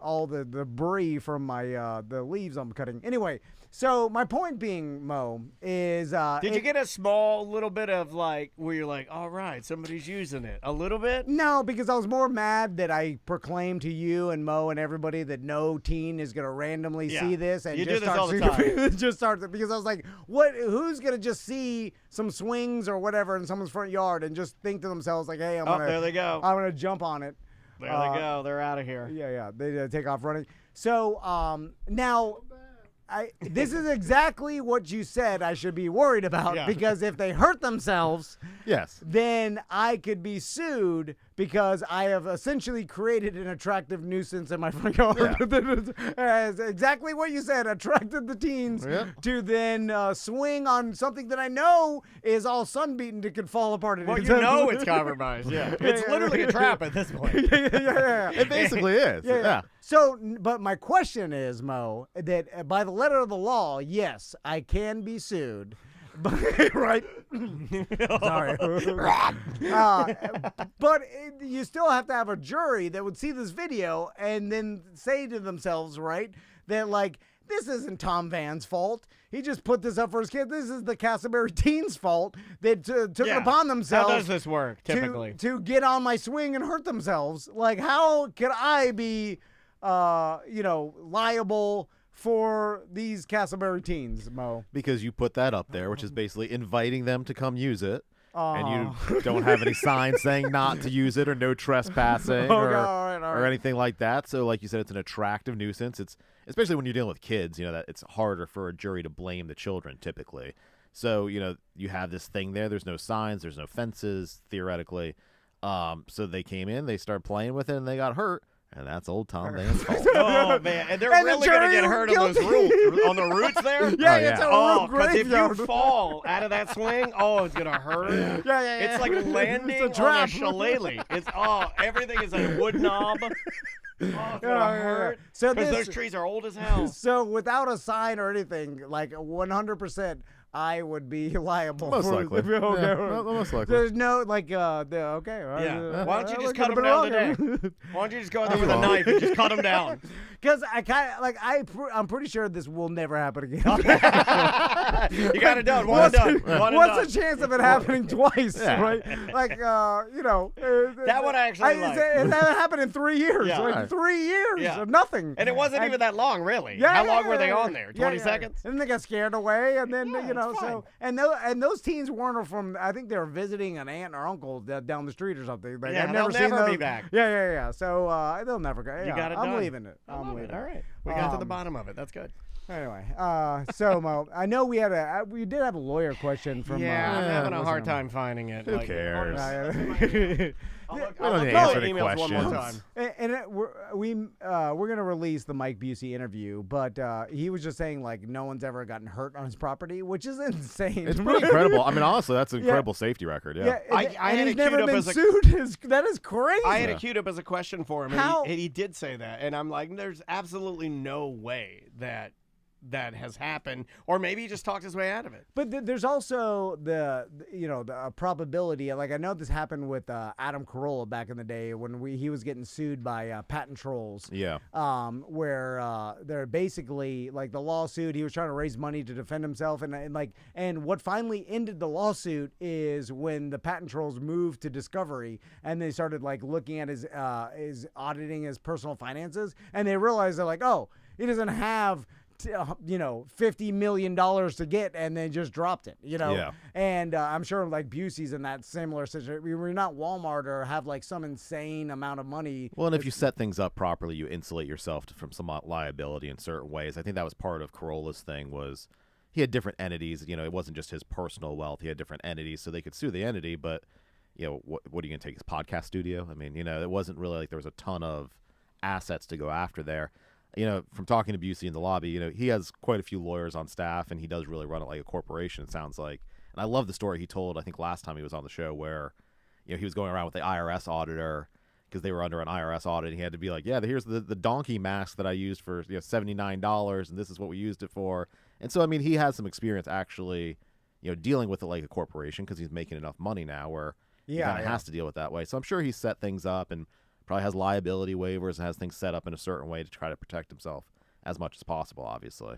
all the debris from my the leaves I'm cutting. Anyway, so my point being, Mo, is Did you get a small little bit of like where you're like, all right, somebody's using it a little bit? No, because I was more mad that I proclaimed to you and Mo and everybody that no teen is gonna randomly see this and You just do this start all the time. just start because I was like, what? Who's gonna just see some swings or whatever in someone's front yard and just think to themselves like, hey, There they go. I'm gonna jump on it. There they go. They're out of here. Yeah. They take off running. So now, this is exactly what you said I should be worried about because if they hurt themselves, then I could be sued because I have essentially created an attractive nuisance in my front yard. As exactly what you said, attracted the teens to then swing on something that I know is all sunbeaten and could fall apart. Well, you know it's compromised. It's literally a trap at this point. It basically is. Yeah. So, but my question is, Mo, that by the letter of the law, yes, I can be sued. Right? Sorry. But you still have to have a jury that would see this video and then say to themselves, right, that like, this isn't Tom Van's fault. He just put this up for his kid. This is the Castleberry teens' fault that took it upon themselves. How does this work, typically? To get on my swing and hurt themselves. Like, how could I be, liable for these Castleberry teens, Mo? Because you put that up there, which is basically inviting them to come use it. And you don't have any signs saying not to use it or no trespassing or anything like that. So like you said, it's an attractive nuisance. It's especially when you're dealing with kids, that it's harder for a jury to blame the children typically. So, you have this thing there. There's no signs. There's no fences, theoretically. So they came in, they started playing with it, and they got hurt. And that's old Tom Van's fault. Oh, man. And they're really going to get hurt on those roots, on the roots there? It's a root because if graveyard. you fall out of that swing, it's going to hurt. It's like landing on a shillelagh. Everything is a wood knob. It's going to hurt. So because those trees are old as hell. So without a sign or anything, like 100%, I would be liable. Most likely. Most likely. There's no, like, Why don't you just cut them down today? Why don't you just go in there with a knife and just cut them down? Because I kind of, like, I'm pretty sure this will never happen again. You got it done. One and done. What's the chance of it happening twice, right? Like, that one I actually like. That happened in 3 years. Yeah. Like 3 years of nothing. And it wasn't even that long, really. Yeah, How long were they on there? 20 seconds? And then they got scared away, and then, and those teens weren't from, I think they were visiting an aunt or uncle down the street or something. Like, I've never seen they'll them. be back. Yeah. So they'll never go. You got it I'm done. leaving it. I'm leaving it. All right. We got to the bottom of it. That's good. Anyway, so Mo, I know we did have a lawyer question from. I'm having a hard time finding it. Who cares? We don't need to answer any emails one more questions. time. And we're gonna release the Mike Busey interview, but he was just saying like no one's ever gotten hurt on his property, which is insane. It's pretty incredible. I mean, honestly, that's an incredible safety record. Yeah. I had he's it never queued up been as sued. That is crazy. I had it queued up as a question for him, How? and he did say that, and I'm like, there's absolutely no way that has happened, or maybe he just talked his way out of it. But there's also the probability. Like I know this happened with Adam Carolla back in the day when he was getting sued by patent trolls. Yeah. Where they're basically like the lawsuit. He was trying to raise money to defend himself, and what finally ended the lawsuit is when the patent trolls moved to Discovery and they started like looking at his auditing his personal finances, and they realized they're like, oh, he doesn't have $50 million to get, and then just dropped it, Yeah. And I'm sure like Busey's in that similar situation. We're not Walmart or have like some insane amount of money. Well, and if you set things up properly, you insulate yourself from some liability in certain ways. I think that was part of Carolla's thing was he had different entities. It wasn't just his personal wealth. He had different entities, so they could sue the entity, but what are you going to take his podcast studio? I mean, it wasn't really like there was a ton of assets to go after there. From talking to Busey in the lobby, he has quite a few lawyers on staff, and he does really run it like a corporation, it sounds like. And I love the story he told, I think, last time he was on the show where, he was going around with the IRS auditor because they were under an IRS audit. And he had to be like, yeah, here's the donkey mask that I used for $79, and this is what we used it for. And so, I mean, he has some experience actually, dealing with it like a corporation because he's making enough money now where he kind of has to deal with that way. So I'm sure he set things up and probably has liability waivers and has things set up in a certain way to try to protect himself as much as possible, obviously.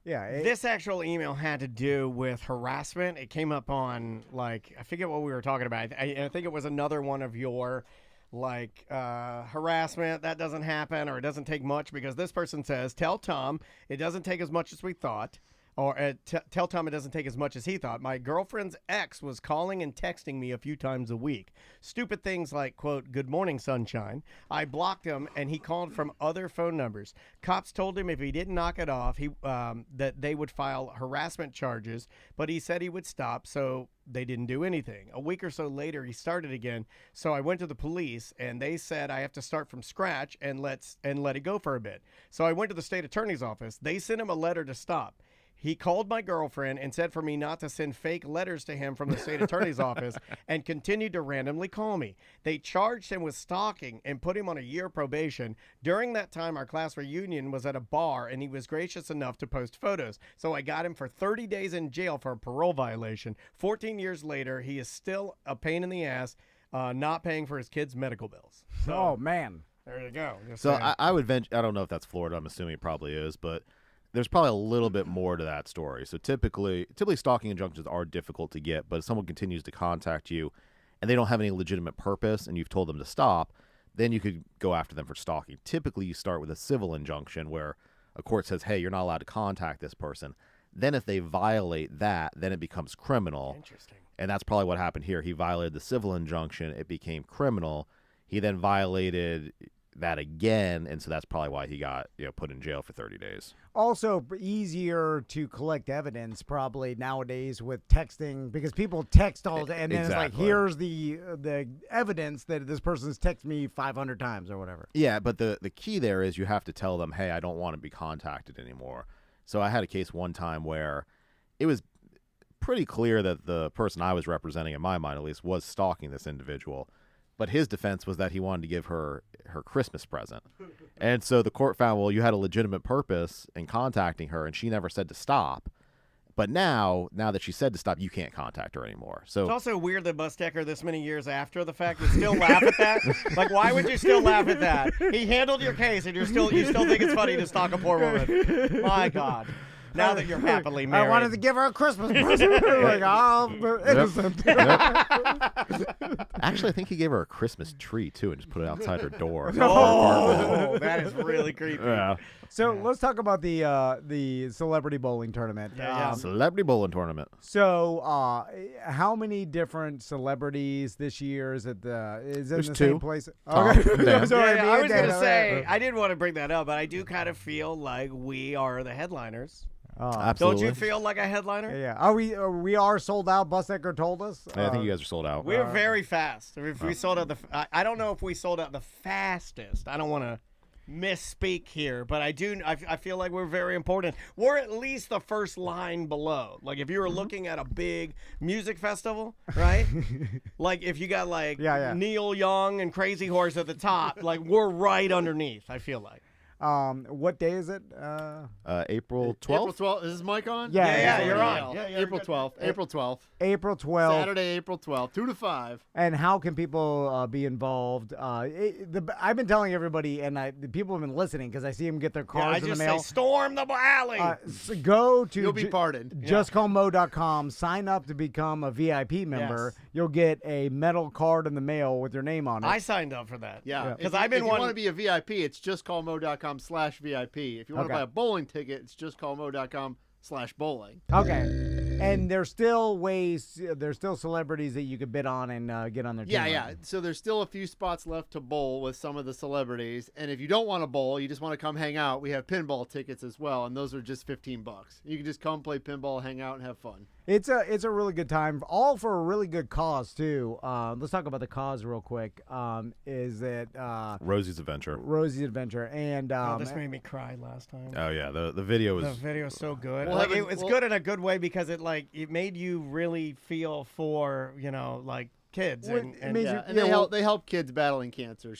Yeah. This actual email had to do with harassment. It came up on, I forget what we were talking about. I think it was another one of your, harassment. That doesn't happen, or it doesn't take much, because this person says, tell Tom it doesn't take as much as we thought. Or tell Tom it doesn't take as much as he thought. My girlfriend's ex was calling and texting me a few times a week. Stupid things like, quote, good morning, sunshine. I blocked him, and he called from other phone numbers. Cops told him if he didn't knock it off, that they would file harassment charges, but he said he would stop, so they didn't do anything. A week or so later, he started again, so I went to the police, and they said I have to start from scratch and let it go for a bit. So I went to the state attorney's office. They sent him a letter to stop. He called my girlfriend and said for me not to send fake letters to him from the state attorney's office and continued to randomly call me. They charged him with stalking and put him on a year probation. During that time, our class reunion was at a bar, and he was gracious enough to post photos. So I got him for 30 days in jail for a parole violation. 14 years later, he is still a pain in the ass, not paying for his kids' medical bills. So, oh, man. There you go. So I would venture, I don't know if that's Florida. I'm assuming it probably is, but there's probably a little bit more to that story. So typically stalking injunctions are difficult to get, but if someone continues to contact you and they don't have any legitimate purpose and you've told them to stop, then you could go after them for stalking. Typically, you start with a civil injunction where a court says, hey, you're not allowed to contact this person. Then if they violate that, then it becomes criminal. Interesting. And that's probably what happened here. He violated the civil injunction. It became criminal. He then violated that again, and so that's probably why he got put in jail for 30 days. Also easier to collect evidence probably nowadays with texting, because people text all day, and then it's like, here's the evidence that this person's texted me 500 times or whatever. Yeah, but the key there is you have to tell them, hey, I don't want to be contacted anymore. So I had a case one time where it was pretty clear that the person I was representing, in my mind at least, was stalking this individual. But his defense was that he wanted to give her Christmas present. And so the court found, well, you had a legitimate purpose in contacting her, and she never said to stop. But now that she said to stop, you can't contact her anymore. So it's also weird that Bustecker, this many years after the fact, would still laugh at that. Like, why would you still laugh at that? He handled your case, and you still think it's funny to stalk a poor woman. My God. Now that you're happily married. I wanted to give her a Christmas present. Like, innocent. Actually, I think he gave her a Christmas tree, too, and just put it outside her door. Oh, that is really creepy. Yeah. So let's talk about the celebrity bowling tournament. Celebrity bowling tournament. So how many different celebrities this year? Is it in the two. same place? Tom, Dan. Sorry, I was going to Dan. say, I didn't want to bring that up, but I do kind of feel like we are the headliners. Absolutely. Don't you feel like a headliner? Yeah. We are sold out. Bustecker told us. I think you guys are sold out. We're very fast. If we sold out I don't know if we sold out the fastest. I don't want to misspeak here, but I feel like we're very important. We're at least the first line below. Like if you were looking at a big music festival, right? Like if you got Neil Young and Crazy Horse at the top, like we're right underneath, I feel like. What day is it? April 12th? April 12th. Is this mic on? Yeah, you're on. Yeah, April 12th. April 12th. April 12th. Saturday, April 12th. 2 to 5. And how can people be involved? I've been telling everybody, and the people have been listening because I see them get their cards in the mail. I just say, storm the alley. So go to You'll be pardoned. JustCallMo.com. Sign up to become a VIP member. Yes. You'll get a metal card in the mail with your name on it. I signed up for that. Yeah. Because if you want to be a VIP, it's justcallmo.com/VIP. If you want to buy a bowling ticket, it's justcallmo.com/bowling. Okay. And there's still celebrities that you could bid on and get on their team. Yeah. So there's still a few spots left to bowl with some of the celebrities. And if you don't want to bowl, you just want to come hang out, we have pinball tickets as well, and those are just $15. You can just come play pinball, hang out, and have fun. It's a really good time, all for a really good cause too. Let's talk about the cause real quick. Is that Rosie's Adventure. Rosie's Adventure, and this made me cry last time. Oh yeah, the video was. The video is so good. Well, It's good in a good way because it made you really feel for kids they help kids battling cancer.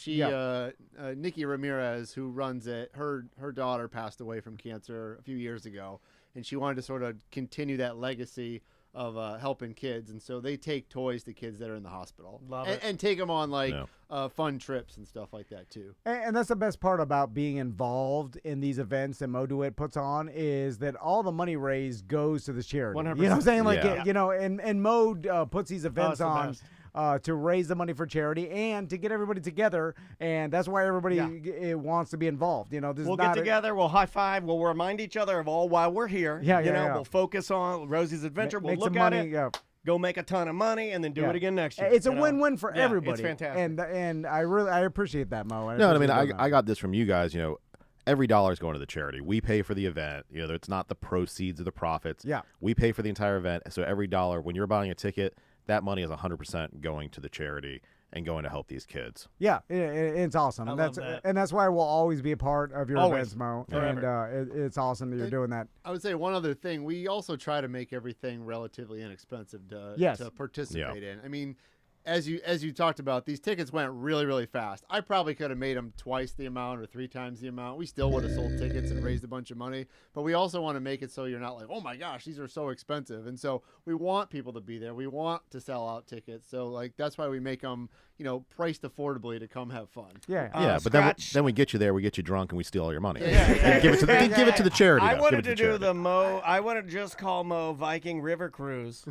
Nikki Ramirez, who runs it, her daughter passed away from cancer a few years ago, and she wanted to sort of continue that legacy of helping kids, and so they take toys to kids that are in the hospital. Love it. And take them on fun trips and stuff like that too. And that's the best part about being involved in these events that Mo DeWitt puts on is that all the money raised goes to the charity. 100%. You know what I'm saying? Yeah. And Mo puts these events on to raise the money for charity and to get everybody together. And that's why everybody wants to be involved. You know, this we'll is not get together. We'll high five. We'll remind each other of all while we're here. Yeah, you know, yeah. we'll focus on Rosie's adventure. We'll make look some at money, it. Go make a ton of money and then do it again next year. It's a win-win for everybody. It's fantastic. And I appreciate that, Mo. No, I mean, I got this from you guys. You know, every dollar is going to the charity. We pay for the event. You know, it's not the proceeds or the profits. Yeah. We pay for the entire event. So every dollar, when you're buying a ticket, that money is 100% going to the charity and going to help these kids. Yeah, it's awesome. I love that. And that's why we'll always be a part of your events, Mo. Forever. And it's awesome that you're doing that. I would say one other thing. We also try to make everything relatively inexpensive to participate in. I mean, as you talked about, these tickets went really, really fast. I probably could have made them twice the amount or 3 times the amount. We still would have sold tickets and raised a bunch of money. But we also want to make it so you're not like, oh my gosh, these are so expensive. And so we want people to be there. We want to sell out tickets. So like that's why we make them, you know, priced affordably to come have fun. Yeah, but then we get you there, we get you drunk, and we steal all your money. Yeah. Give it to the charity. I though. wanted Give it to do charity. the Mo. I want to just call Mo Viking River Cruise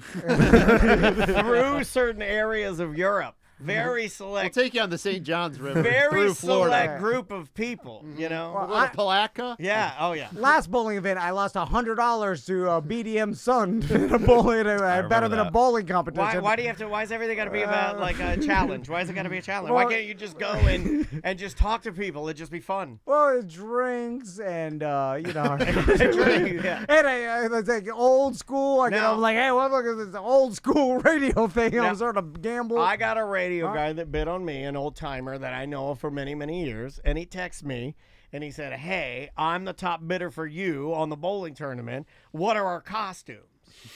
through certain areas of Europe. Very We'll select. take you on the St. Johns River Very through Florida. select group of people. You know. We'll go to Palatka. Yeah. Oh yeah. Last bowling event, I lost $100 to BDM's son in a bowling. I bet him in a bowling competition. Why do you have to? Why is everything got to be about like a challenge? Why is it got to be a challenge? Well, Why can't you just go and just talk to people? It'd just be fun. Well, it drinks and you know, Yeah. and it's like old school. Like, Now- I'm like, hey, well, look at this old school radio thing. Now, I'm sort of gamble. I got a radio guy that bid on me, an old timer that I know for many, many years, and he texted me and he said, "Hey, I'm the top bidder for you on the bowling tournament. What are our costumes?"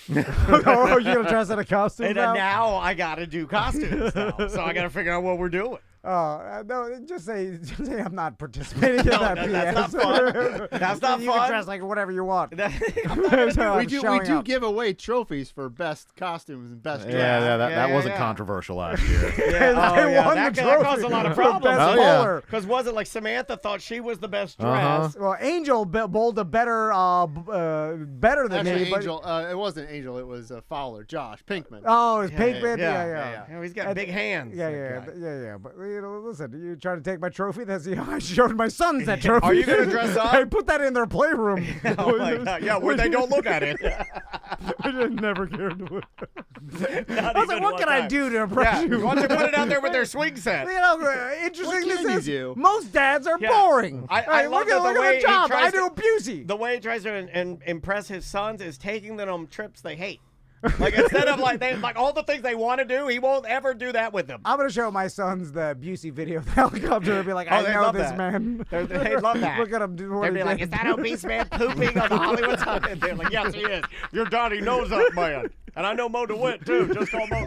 Oh, you're gonna dress in a costume And now? now I got to do costumes now, so I got to figure out what we're doing. No, just say I'm not participating in that. That's BS. not fun. That's not You can fun. dress like whatever you want. We do give away trophies for best costumes and best dress. That wasn't controversial last year. I won that the caused a trophy lot of for problems. best bowler. Because was it like Samantha thought she was the best dressed? Well, Angel bowled a better than Actually, me. But, Angel, it wasn't Angel. It was Fowler, Josh Pinkman. oh, it's Pinkman. Yeah. Yeah, he's got big hands. Yeah. But you know, listen, you trying to take my trophy? That's I showed my sons that trophy. Are you gonna dress up? I put that in their playroom. Oh my God. Yeah, where they don't look at it. I just never cared to look. Not I was like, even what one can I time. do to impress Yeah, you? why don't you put it out there with their swing set? You know, interesting What this can you is. do? Most dads are Yeah. boring. I Hey, love look at the way the he job. tries I do to- Busey. The way he tries to impress his sons is taking them on trips they hate. Like instead of like all the things they want to do, he won't ever do that with them. I'm gonna show my sons the Busey video of the helicopter and be like, I they know love this that. man. They love that. Look at him do what They'd he be like, did. "Is that obese man pooping on the Hollywood sign?" And they're like, "Yes, he is. Your daddy knows that man, and I know Mo DeWitt too. Just call Mo."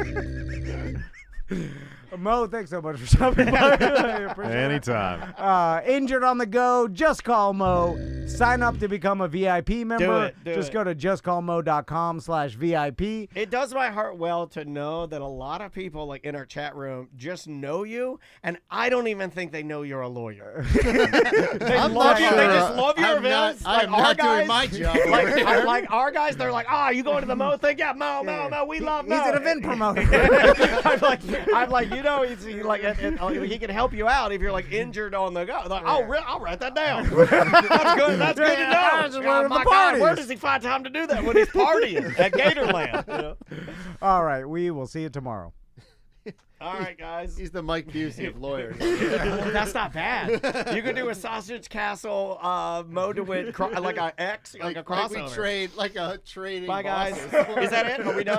Mo, thanks so much for stopping by. I appreciate it. Anytime. Injured on the go, just call Mo. Sign up to become a VIP member. Do just it. go to justcallmo.com/VIP. It does my heart well to know that a lot of people like in our chat room just know you, and I don't even think they know you're a lawyer. They I'm love not you. sure. They just love your I'm not- events. I'm like not our doing guys, my job. Like our guys, they're like, you going to the Mo thing? Yeah, Mo, we love Mo. He's an event promoter. I'm like, you know, he can help you out if you're like injured on the go. Like, I'll write that down. That's good. That's good to know. Just Oh, one of the my God, where parties. does he find time to do that when he's partying at Gatorland? You know? All right, we will see you tomorrow. All right, guys. He's the Mike Busey of lawyers. That's not bad. You could do a Sausage Castle, Mo DeWitt, like a X, like a Like crossover. we trade, like a trading. Bye, guys. bosses. Is that it? Are we done?